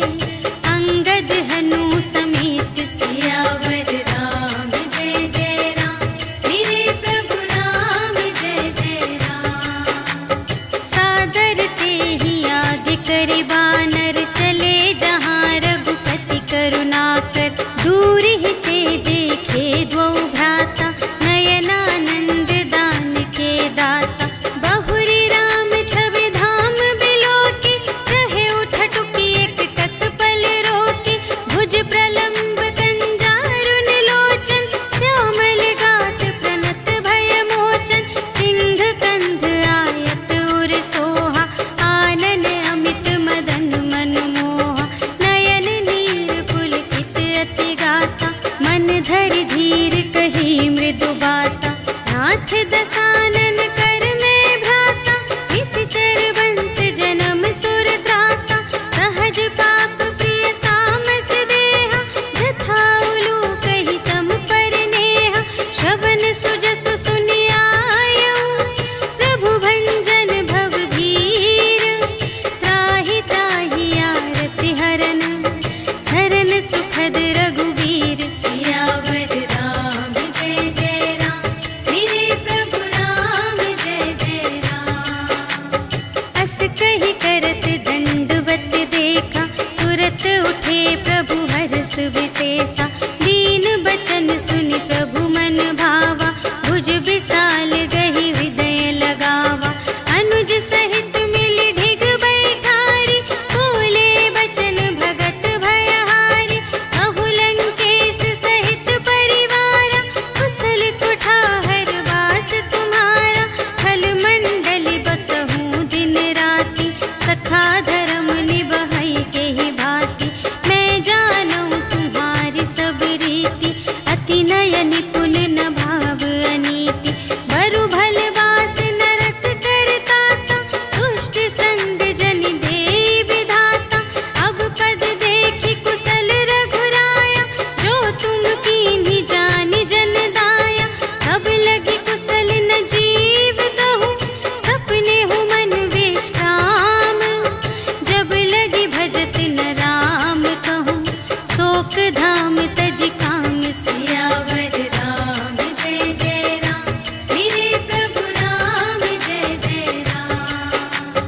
अंगद हनु समेत। सियावर राम जय जय राम, मेरे प्रभु राम जय जय राम। सादर तेहि आगे करि बानर, चले जहाँ रघुपति करुणाकर। दूर ही ते देखे द्वौ भ्राता, नयनानंद दान के दाता। बहुरी राम छवि धाम बिलोके, कहे उठ टुकी एक टक पल रोके। भुज प्रलंब कंजारुन लोचन, श्यामल गात प्रणत भय मोचन। सिंह कंध आयत उर सोहा, आनन अमित मदन मनमोहा। नयन नीर पुलकित अति गाता, मन धरि धीर कही मृदु बाता। नाथ दसानन कर में भ्राता, निश्चर वंश जन्म सुर त्राता। सहज पाप प्रिय तामस देहा, जथा उलूक ही तम पर नेहा। श्रवण सुजसु सुनि आयऊ, प्रभु भंजन भव भीर। त्राहि त्राहि आरति हरन, सरन सुखद रघुवीर। सियावर राम जय जय राम, मेरे प्रभु राम जय जय राम। अस कहि करत दंडवत देखा, तुरत उठे प्रभु हर्ष विशेषा। दीन बचन सुनि प्रभु मन भावा, भुज विशाल गहि हृदय लगावा। अनुज सहित मिलि ढिग बैठारी, बोले बचन भगत भयहारी। कहु लंकेश सहित परिवारा, कुशल कुठार वास तुम्हारा। खल मंडली बसहु दिन राति, सखा धर्म निबहै केहि भांति। मैं जानऊँ तुम्हारी सब रीति, अति नय निपुण न भाव अनीति। बरु भल वास नरक करताता, दुष्ट संग जन देई विधाता। अब पद देखि कुशल रघुराया, जो तुम कीन्ही जानि जन दाया। तब लगी कुशल न जीव कहूँ, सपने हूँ मन विश्राम। जब लगी भजत न राम कहूँ, शोक धाम तज काम। सियावर राम जय जय राम, मेरे प्रभु राम जय जय राम।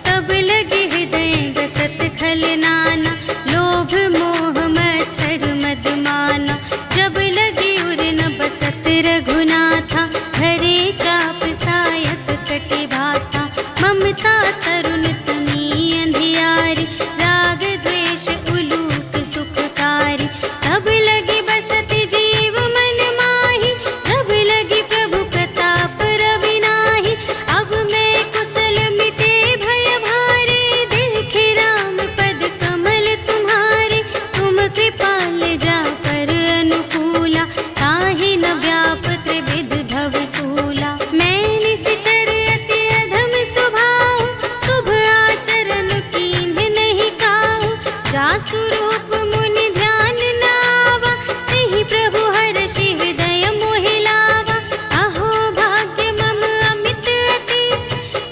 तब लगे हृदय गसत खल नाना, लोभ मोह मच्छर मद माना। जब लगी उर न बसत रघुनाथा, धरे चाप सायक कटि भाता। ममता तरुण तनी अंधियारी, राग द्वेष उलूक सुखकारी। तब लगी बसत जीव मन माही, जब लगी प्रभु प्रताप रवि नाही। अब मैं कुशल मिटे भय भारे, देखे राम पद कमल तुम्हारे। तुम कृपाल जा कर अनुकूला, ताहि न व्याप त्रिविध भव सूला। मैं निश्चर अति अधम स्वभाव, शुभ आचरण कीन्ह नहीं काहू। जासु रूप मुनि ध्यान न आवा, तेहि प्रभु हर्षि हृदय मोहि लावा। अहो भाग्य मम अमित अति,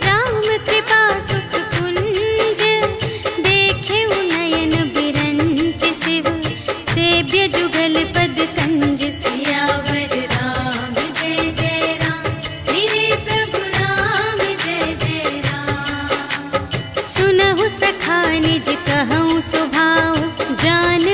राम कृपा सुख कुंज। देखे नयन बिरंच शिव, सेव्य जुगल पद कंज। सियावर राम जय जय राम, मेरे प्रभु राम जय जय राम। सुनहु सखा निज कहऊँ स्वभाव, जान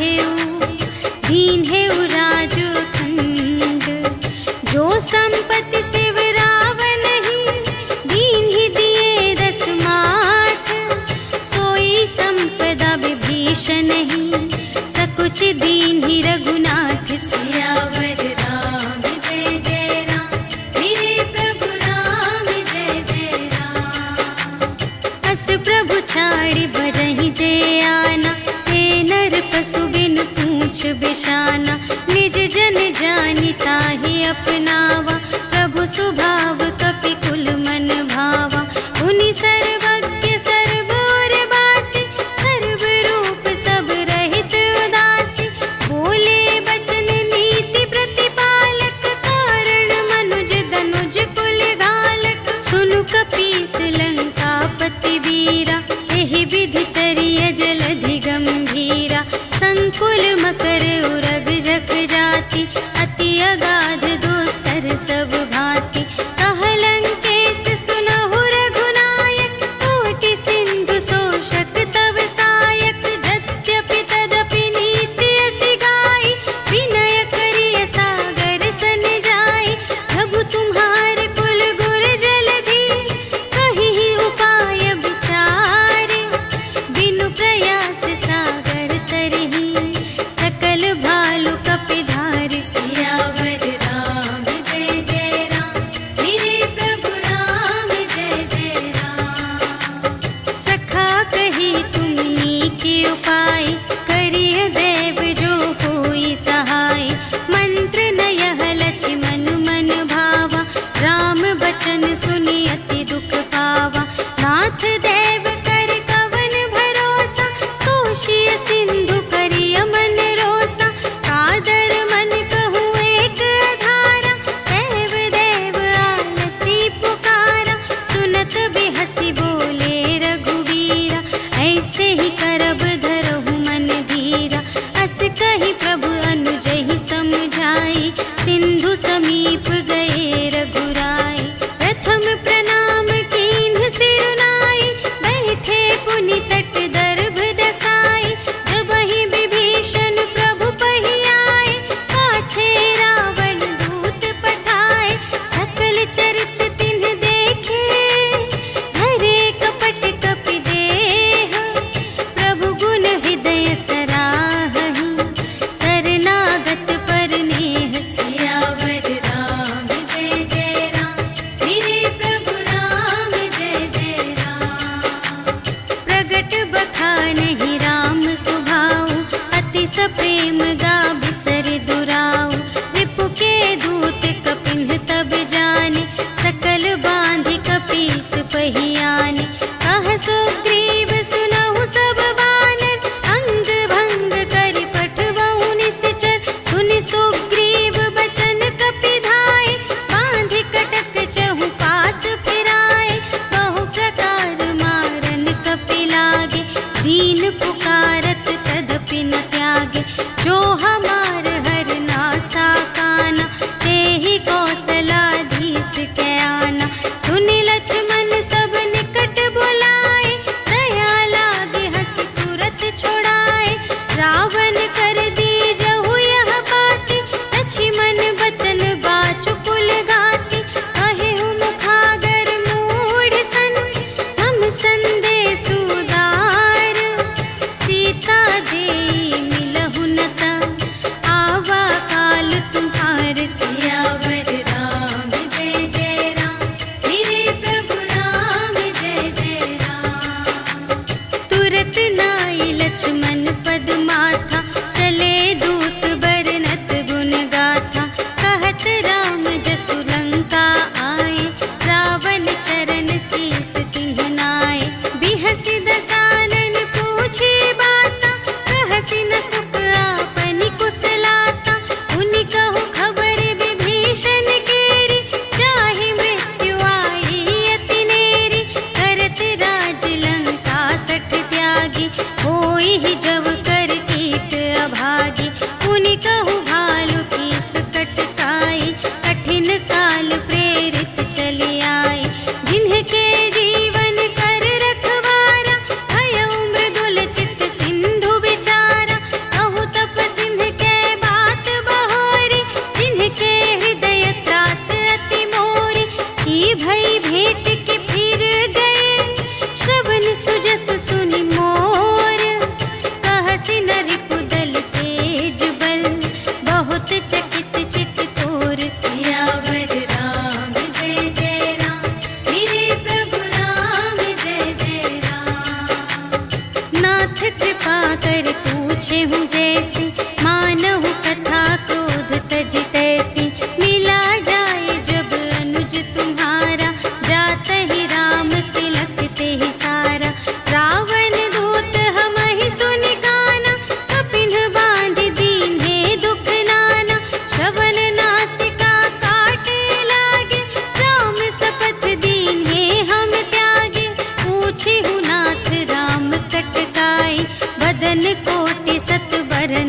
साधेऊ दीन है राजू खंड। जो संपत्ति शिव रावण ही दीन ही दिए 10 माथ। सोई संपदा विभीषण ही सकुच दीन ही रघुनाथ। सियावर राम जय जय राम, मेरे प्रभु राम जय जय राम। अस प्रभु छाड़ी भरहि जय आना, ते नर पशु बिनु पूछ बिशाना। निज जन जानि ताहि अपनावा, प्रभु स्वभाव कपि कुल मन भावा। उनि सर्वज्ञ सर्व और वासी, सर्व रूप सब रहित उदासी। बोले बचन नीति प्रतिपालक, कारण मनुज धनुज कुल घालक। सुनु कपीस लंकापति वीरा, एहि विधि तरिय जलधि गंभीरा। संकुल मकर उरग जख जाति, अति अगाध दोस्तर सब भांति। कहलंकेश सुनहु रघुनायक, कोटि सिंधु शोषक तव सायक। यद्यपि तदपि नीति असि गाई, विनय करिय सागर सन जाई। प्रभु तुम्हार कुल गुर जलधि, कहिहि उपाय विचारे। बिनु प्रयास सागर तरहि, सकल भालु कपिधारि। सियावर राम जय जय राम, मेरे प्रभु राम जय जय राम। सखा कही तुमनी के उपाय, करिय देव जो होई सहाय। मंत्र न यह लक्ष्मण मन भावा, राम बचन सुनि अति दुख पावा। नाथ देव कर कवन भरोसा, सोषिय सिंधु करिय मन रोसा। कादर मन कहूँ एक धारा, देव देव आलसी पुकारा। सुनत बिहसी बोले रघुवीरा, ऐसे ही करब धरहु मन धीरा। अस कही प्रभु अनुजहि समझाई, सिंधु समीप गए रघुराई। प्रथम प्रणाम कीन्ह सिरुनाई, बैठे पुनि तट दर्भ दसाई। जबहि विभीषण प्रभु पहि आए, पाछे रावण दूत पठाए। सकल चरित तिन्ह देखे, धरे कपट कपि देह। प्रभु गुण हृदय सराहहि, शरणागत पर नेह। सियावर राम जय जय राम, मेरे प्रभु राम जय जय राम। प्रगट बखानहि राम सुभाऊ, अति सप्रेम गा बिसर दुराऊ। रिपु के दूत कपिन्ह तब जाने, सकल बांधि कपीस पहि आने। कह सुग्रीव सुनहु सब बानर, अंग भंग करि पठवहु निश्चर। सुनि सुग्रीव बचन कपि धाय, बांधि कटक चहु पास फिराए। बहु प्रकार मारन कपि लागे, दीन पुकारत तदपि न त्यागे। जो हमार हर नासा काना, तेहि कौशलाधीश के आना। सुनि लक्ष्मण सब निकट बुलाए, दया लागे हँसि तुरत छुड़ाए। रावण कर दीजहु यह बाती, लक्ष्मण बचन बाचु कुल घाती। कहेहु मुखागर मूढ़ सन, हम संदेश उदार। सीता देई मिलहु न ता, आवा काल तुम्हार। सियावर राम जय जय राम, मेरे प्रभु राम जय जय राम। तुरत नाई लक्ष्मण पद माथा, चले दूत बरनत गुण गाथा। कहत राम जसु लंका आए, रावण चरण शीस तिन्ह नाए। बिहसि दसानन पूछे बाता, कहसि न सुख आपनि कुशलाता। उनि कहु खबर विभीषण केरी, जाहि मृत्यु आई अति नेरी। करत राज लंका सठ त्यागी, होई ही जब कर कीट अभागी। उनि कहु भालु की सकट काई, कठिन काल प्रेरित चली आई। जिन्हके जीवन कर रखवारा, भयउ मृदुल चित सिंधु विचारा। कहु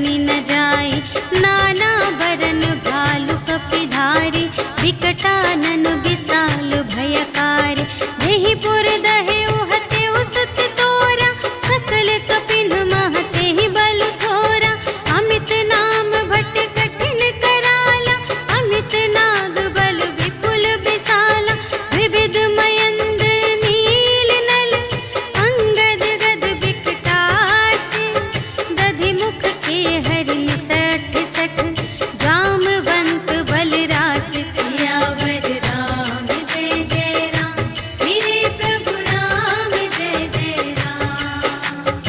बनी न जाई। नाना बरन भालु कपिधारी, विकटानन विशाल भयकारी। देहि पुर दहे उहते उसत तोरा, सकल कपिन महते ही बल थोरा। अमित नाम भट कठिन कराला, अमित नाग बल विपुल विशाला। विविध मयंद्र नील नल, अंगद गद विकटासी। दधि मुख के हरि सठ सठ, जामवंत बलरास। सियावर राम जय जय राम, मेरे प्रभु राम जय जय राम।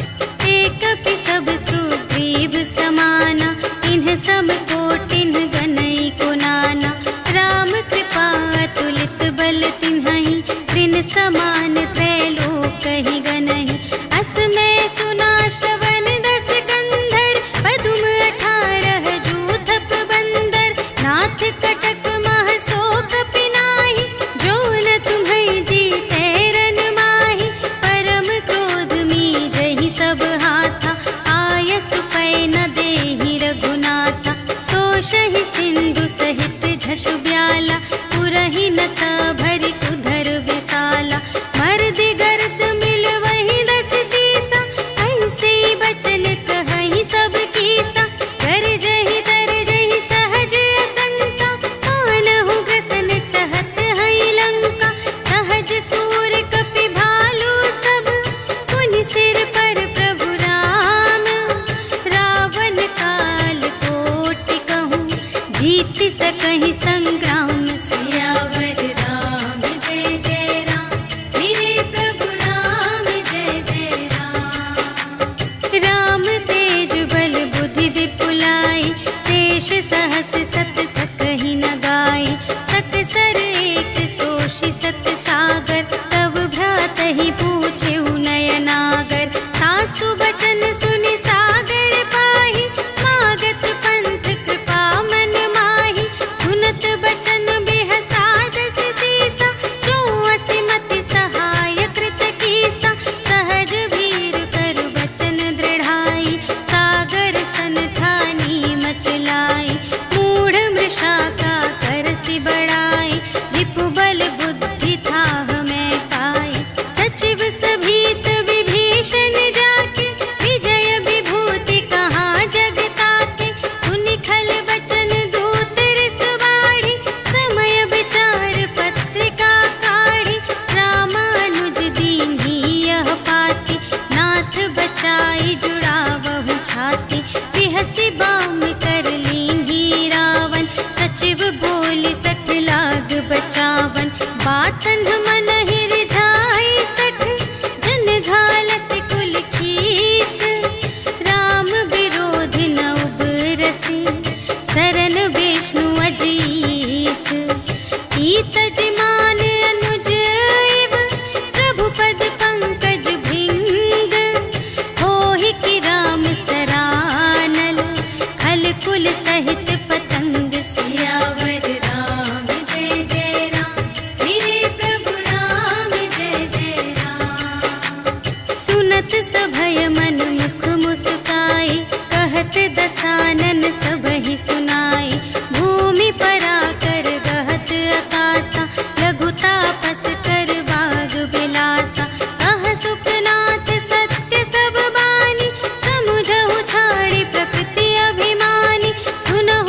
एक कपि सब सुग्रीव समाना, इन्ह सम कोटिन गनई को नाना। राम कृपा अतुलित बल तिन्हहि, त्रिन समान त्रैलोकहि गनहि। अस मैं सुना श्रवण दस कंधर, पदुम 18 जूथप बंदर। नाथ कटक मह शोक पिनाहि, जो न तुम्है जीतै रन माहि। परम क्रोध मीजहि सब हाथा, आयसु पै न देहि रघुनाथा। सोषहि सिंधु सहित झषु ब्याला, पुरहि नत भरि उधर विशाला। मर्दि गर्द मिलवहि 10 सीसा, ऐसे बचन कहहि सब कीसा। गरजहि तरजहि सहज असंका, कानहु ग्रसन चहत हई लंका। सहज सूर कपि भालु सब, पुनि सिर पर प्रभु राम। रावण काल कोटि कहूँ, जीत सकहि संग्राम। सियावर राम जय जय राम, मेरे प्रभु राम जय जय राम। राम तेज बल बुद्धि विपुलाई, शेष सहस सत सकहि न गाई। सकसर एक सोषि सत सागर, तब भ्रातहि पूछेउ नयनागर। सासु बचन सुनि सागर पाहि, मागत पंथ कृपा मन माहि। सुनत बचन बिहसा 10 सीसा, जो असिमति सहाय कृत कीसा। सहज भीर करु बचन दृढ़ाई, सागर सन ठानी मचलाई। मूढ़ मृषा का करसि बड़ाई, रिपु बल बुद्धि थाह मैं पाई। सचिव सभीत विभीषण जाके, विजय विभूति कहाँ जग ताके। सुनि खल बचन दूत रिस बाढ़ी, समय विचार पत्रिका काढ़ी। रामानुज दीन्ही यह पाती, नाथ बचाई जुड़ावहु छाती। बिहसि बाम कर लीन्ही रावण, सचिव बोलि 60 लाग बचावन। बातन मन रिझाई 60, जन घालसि कुल खीस। राम विरोधि न उबरसि, सरन विष्णु अजीस। ईतज मान अनुज इव, प्रभु पद पंकज भृंग। होहि कि राम सरानल, खल कुल सहित पतंग। सियावर राम जय जय राम, मेरे प्रभु राम जय जय राम। सुनत सभय मन मुख मुस्काई, कहत दसानन सबहि सुनाई। भूमि पराकर गहत आकासा, लघु तापस कर बाग बिलासा। कह सुखनाथ सत्य सब बानी, समुझहु छाड़ी प्रकृति अभिमानी। सुनहु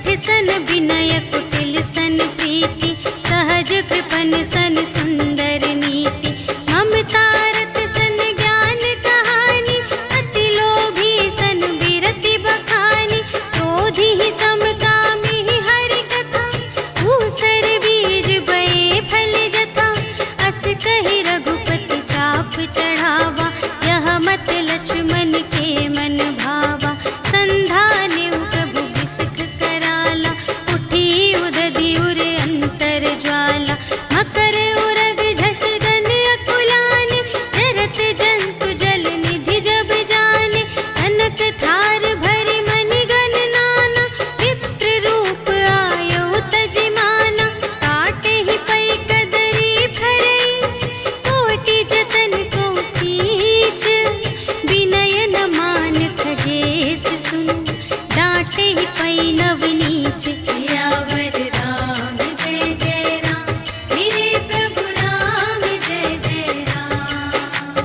शठ सन विनय कुटिल सन प्रीति, सहज कृपन सन सुंदर नीति। ममता रत सन ज्ञान कहानी, अति लोभी सन विरति बखानी। क्रोधी ही समकामी ही हरि कथा, ऊसर बीज बये फल जथा। अस कहि रघुपति चाप चढ़ावा, यह मत लक्ष्मण के मन भावा। संधाने प्रभु बिसख कराला, उठी उदधि उर अंतर ज्वाला। मकर उरग झष गन अकुलान, जरत जंतु जल निधि जब जाने। कनक थार भरि मनि गण नाना, विप्र रूप आयो तजिमाना। काटे ही पै कदरी फरई, कोटि जतन को सींच। विनय न मान खगेस सुन, डांटे ही पै नव नीच। सियावर राम जय जय राम, मेरे प्रभु राम जय जय राम।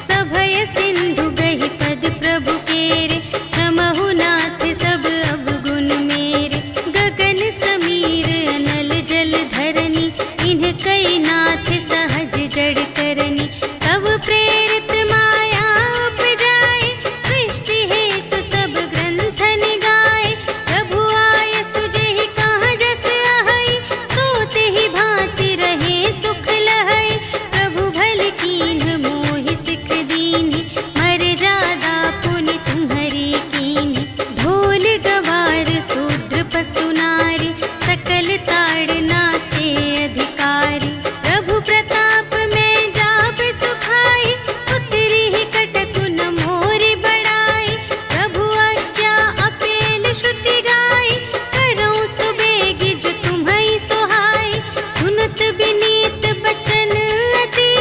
सभय सिंधु गहि पद प्रभु केरे, क्षमहु नाथ सब अवगुण मेरे। गगन समीर अनल जल धरनी, इन्ह कई नाथ सहज जड़ करनी। तब प्रेरित माया उपजाए, सृष्टि हेतु सब ग्रंथन गाए। प्रभु आय सुजेहि कहाँ जस अहै, सोते ही भांति रहे सुख लहै। प्रभु भल कीन्ह मोहि सिख दीन्हि, मर्यादा पुनि तुम्हरी कीन्हि। ढोल गवार शूद्र पशु नारी, सकल ताड़नाते अधिकारी। प्रभु प्रताप में जाप सुखाई, उतरी ही कटकु न मोरि बड़ाई। प्रभु आज्ञा अपेल श्रुति गाई, करऊँ सुबेगी जो तुम्है सोहाई। सुनत विनीत बचन अति,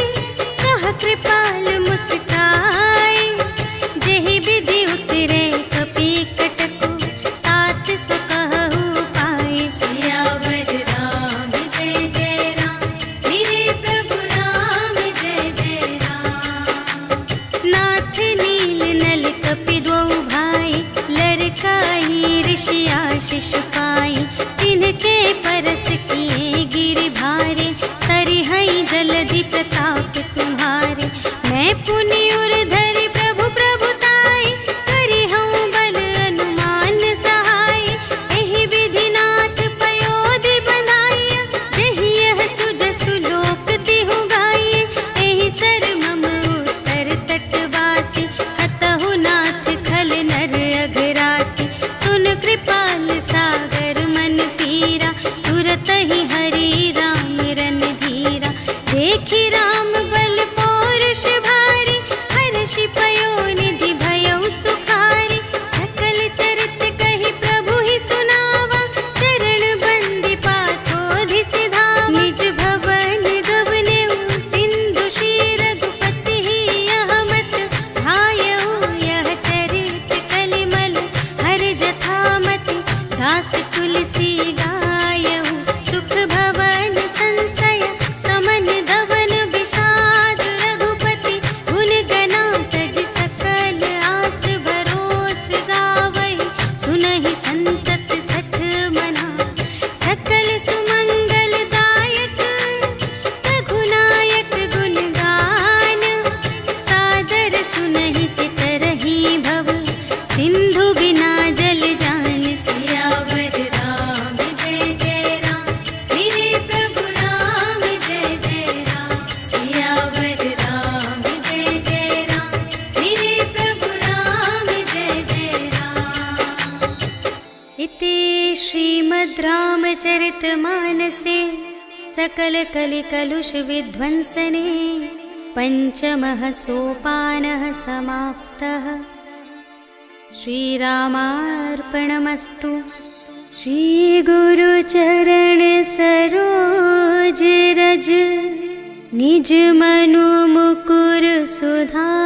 कह कृपाल मुस्काई। जेहि विधि उतरे कपि कटकु, तात सो कहु पाई। सियावर राम जय जय राम, मेरे प्रभु राम जय जय राम। नाथ नील नल कपि द्वौ भाई, लरकाई ऋषि आशीष पाई। तिनके परस किए गिरि भारे, तरिहै जलधि प्रताप तुम्हारे। मैं पुनि उर धरि प्रभु प्रभुताई, करिहउँ बल अनुमान सहाय। एहि विधि नाथ पयोधि बंधाइया, जेहि यह सुजसु लोक तिहु गाइए। एहि सर मम उत्तर तटवासी, हतहु नाथ खल नर अघरासी। सुन कृपाल सागर मन पीरा, तुरत ही हरि राम रन धीरा। देखि राम बल पौरुष भारी, हर्षि पयोनिधि भयउ सुखारी। सकल चरित कहि प्रभु ही सुनावा, चरण बंदी पाथोधि सिधावा। निज भवन गवनेउ सिंधु श्री रघुपति ही, यह मत ढायउ यह चरित कलिमल हर जथामति। दास तुलसी गायउ, सुख भवन संशय समन धवन विषाद। रघुपति गुण गना तज सकल आस, भरोस गावहि सुनहि संतत सठ मना। सकल सुमंगल दायक, रघुनायक गुण गान। सादर सुनहि तितरहि भव, सिंधु बिना जल जान। सियावर राम जय जय राम, मेरे प्रभु राम जय जय राम। सियावर राम जय जय राम, मेरे प्रभु राम जय जय राम। इति श्रीमद् रामचरितमानसे सकल कलि कलुष विध्वंसने, पंचमः सोपानः समाप्तः। श्रीरामार्पणमस्तु। श्री गुरु चरण सरोज रज, निज मनु मुकुर सुधारी।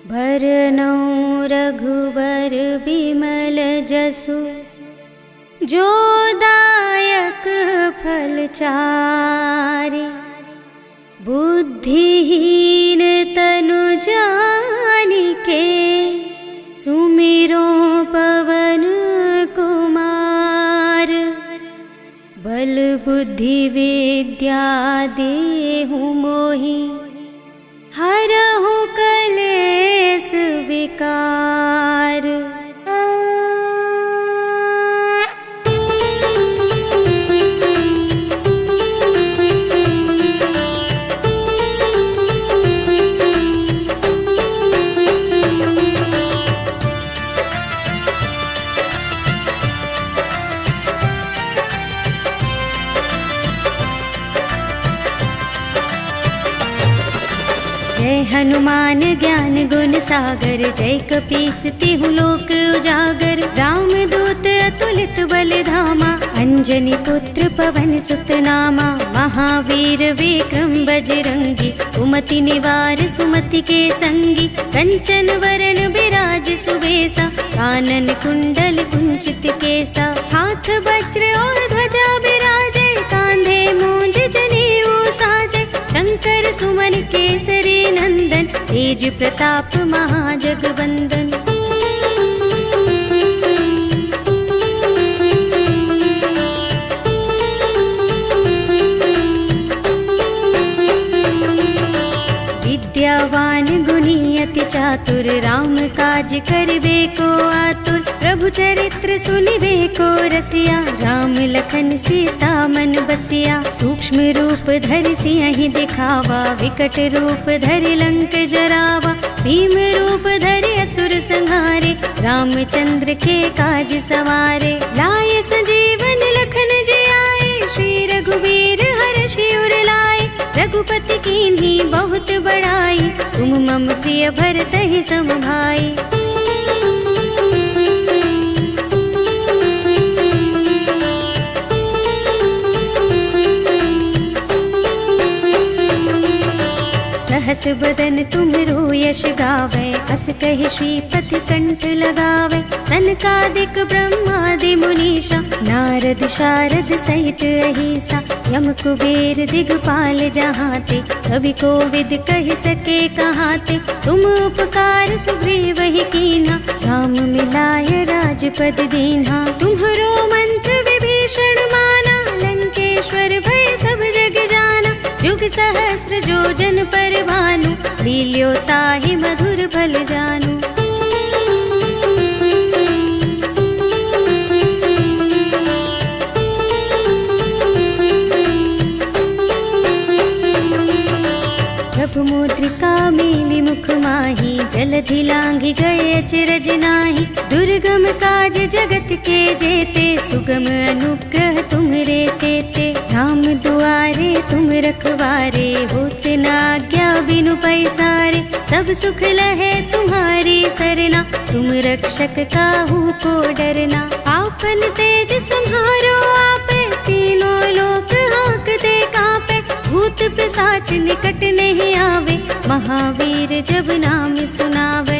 भरनउँ रघुबर बिमल जसु, जो दायक फल चारि। बुद्धिहीन तनु जानिके, सुमिरो पवन बुद्धि विद्या देहु मोहि, हरहु कलेस विकार। जय हनुमान ज्ञान गुण सागर, जय कपीस तिहु लोक उजागर। राम दूत अतुलित बल धामा, अंजनी पुत्र पवन सुत नामा। महावीर विक्रम बजरंगी, कुमति निवार सुमति के संगी। कंचन वरण बिराज सुबेसा, कानन कुंडल कुंचित केसा। हाथ वज्र और ध्वजा बिराजे, कांधे मूंज जनेऊ साजे। शंकर सुमन केसरी नंदन, तेज प्रताप महाजगवंदन। विद्यावान गुणी अति चातुर, राम काज करिबे को आतुर। प्रभु चरित्र सुनिबे को रसिया, राम लखन सीता मन बसिया। सूक्ष्म रूप धरि सियहि दिखावा, विकट रूप धरि लंक जरावा। भीम रूप धरि असुर संहारे, रामचंद्र के काज सवारे। लाए संजीवन लखन जियाए, श्री रघुवीर हर्षि उर लाए। रघुपति कीन्ही बहुत बड़ाई, तुम मम प्रिय भरतहि सम भाई। सहस बदन तुमरो यश गावे, अस कहि श्रीपति कंठ लगावे। सनकादिक ब्रह्मादि मुनीषा, नारद शारद सहित अहिसा। यम कुबेर दिगपाल जहाते, कवि कोविद कहि सके कहाते। तुम उपकार सुग्रीव ही कीन्हा, राम मिलाय राजपद दीन्हा। तुम्हरो मंत्र विभीषण माना, लंकेश्वर भय सब जग जाना। जुग सहस्र जो जन पर भानु, लील्यो ताहि मधुर फल जानू। प्रभु मुद्रिका मेलि मुख माहि, जलधि लांघि गए अचरज नाहि। दुर्गम काज जगत के जेते, सुगम अनुग्रह तुम्हरे तेते। राम दुआरे तुम रखवारे, होत न आज्ञा बिनु पैसारे। सब सुख लहे तुम्हारी सरना, तुम रक्षक काहू को डरना। आपन तेज सम्हारो आपे, तीनों लोक हांकते कांपे। भूत पिशाच निकट नहीं आवे, महावीर जब नाम सुनावे।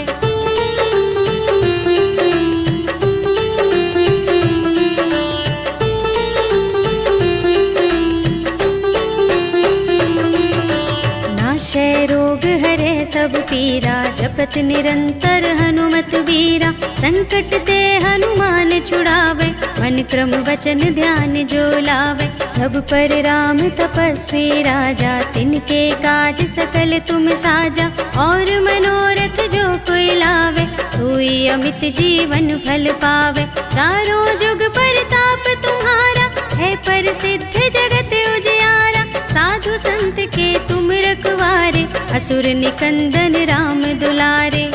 नाशय रोग हरे सब पीरा, जपत निरंतर हनुमत वीरा। संकट ते हनुमान छुड़ावे, मन क्रम वचन ध्यान जो लावे। सब पर राम तपस्वी राजा, तिनके काज सकल तुम साजा। और मनोरथ जो कोई लावे, सोई अमित जीवन फल पावे। चारों जुग परताप तुम्हारा, है प्रसिद्ध जगत उजियारा। साधु संत के तुम रखवारे, असुर निकंदन राम दुलारे।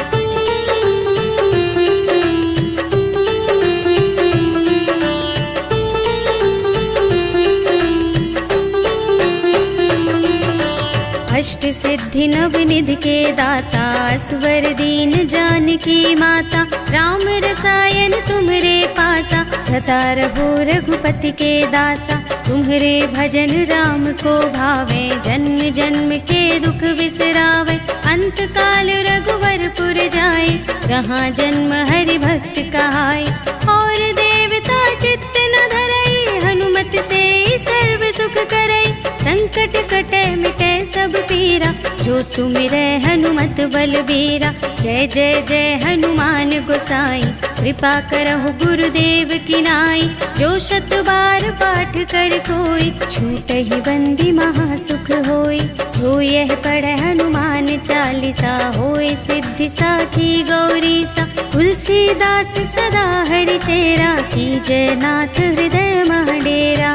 अष्ट सिद्धि नव निधि के दाता, स्वर दीन जानकी माता। राम रसायन तुम्हरे पासा, सदा रहो रघुपति के दासा। तुम्हरे भजन राम को भावे, जन्म जन्म के दुख बिसरावे। अंत काल रघुवरपुर जाए, जहाँ जन्म हरि भक्त कहाए। और देवता चित्त न धरई, हनुमत से सर्व सुख करई। संकट कटे मिटे सब पीरा, जो जो सुमिरै हनुमत बलबीरा। जय जय जय हनुमान गोसाई, कृपा करहु गुरुदेव की नाई। जो शत बार पाठ कर कोई, छूटहि बंदी महासुख होई। जो यह पढ़ै हनुमान चालीसा, होय सिद्धि साखी गौरीसा। तुलसीदास सदा हरिचेरा, कीजय नाथ हृदय मह डेरा।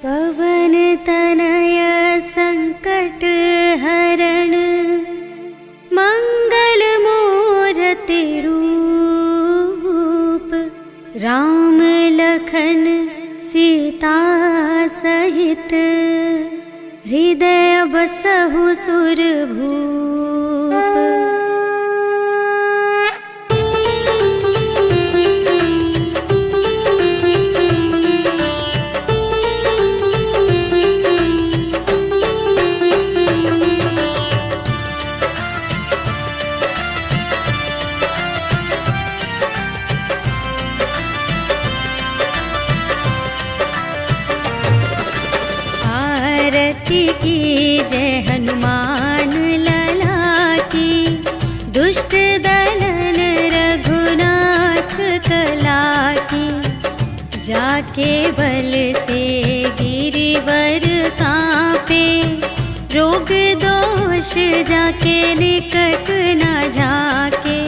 पवन तनय संकट हरण, मंगल मूरति रूप। राम लखन सीता सहित, हृदय बसहु सुरभूप। की जय हनुमान लला की, दुष्ट दलन रघुनाथ कला की। जाके बल से गिरिवर कांपे, रोग दोष जाके निकट न झाके।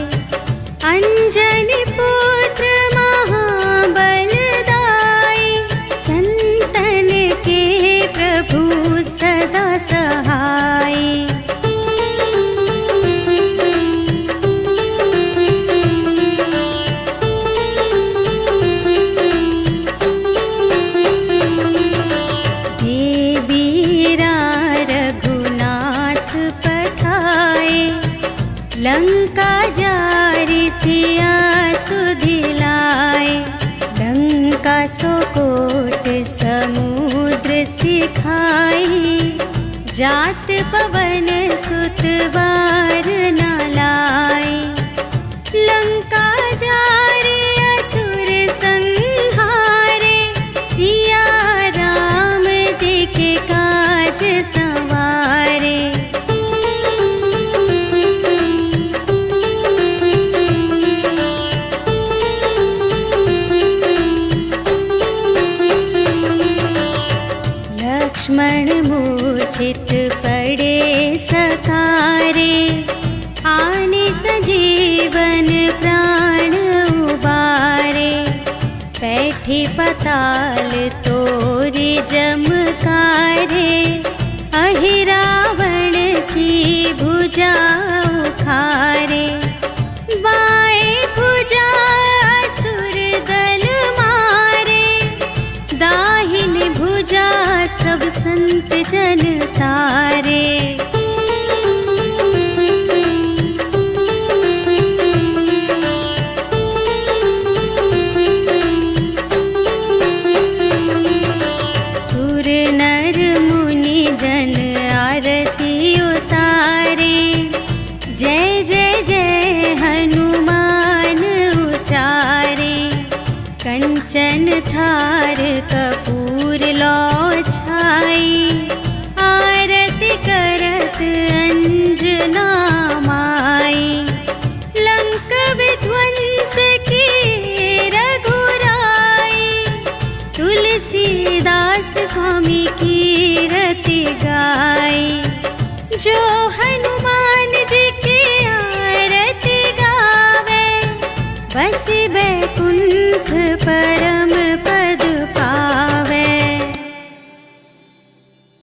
अंजनी पुत्र महाबल दाई, संतन के प्रभु सदा सहाय। देवीरा रघुनाथ पठाए, लंका जारि सिया सुधिलाए। लंका सोकोट समुद्र सिखाई, जात पवन सुत बार न लाई। लंका जारि असुर संहारे, सिया राम जी के काज संवारे। लक्ष्मण मूर्छित पड़े सकारे, आने सजीवन प्राण उबारे। बैठी पताल तोरी जमकारे, अहि रावण की भुजा उखारे। बाएं भुजा असुर दल मारे, दाहिन भुजा सब संत जन तारे। सुर नर मुनि जन आरती उतारे, जय जय जय हनुमान उचारे। कंचन थार कपूर लो छाई, आरती करत अंजना माई। लंक विध्वंस की रघुराई, तुलसीदास स्वामी की रति गाई। जो हनुमान जी की आरती गावे, बस बैकुंठ पर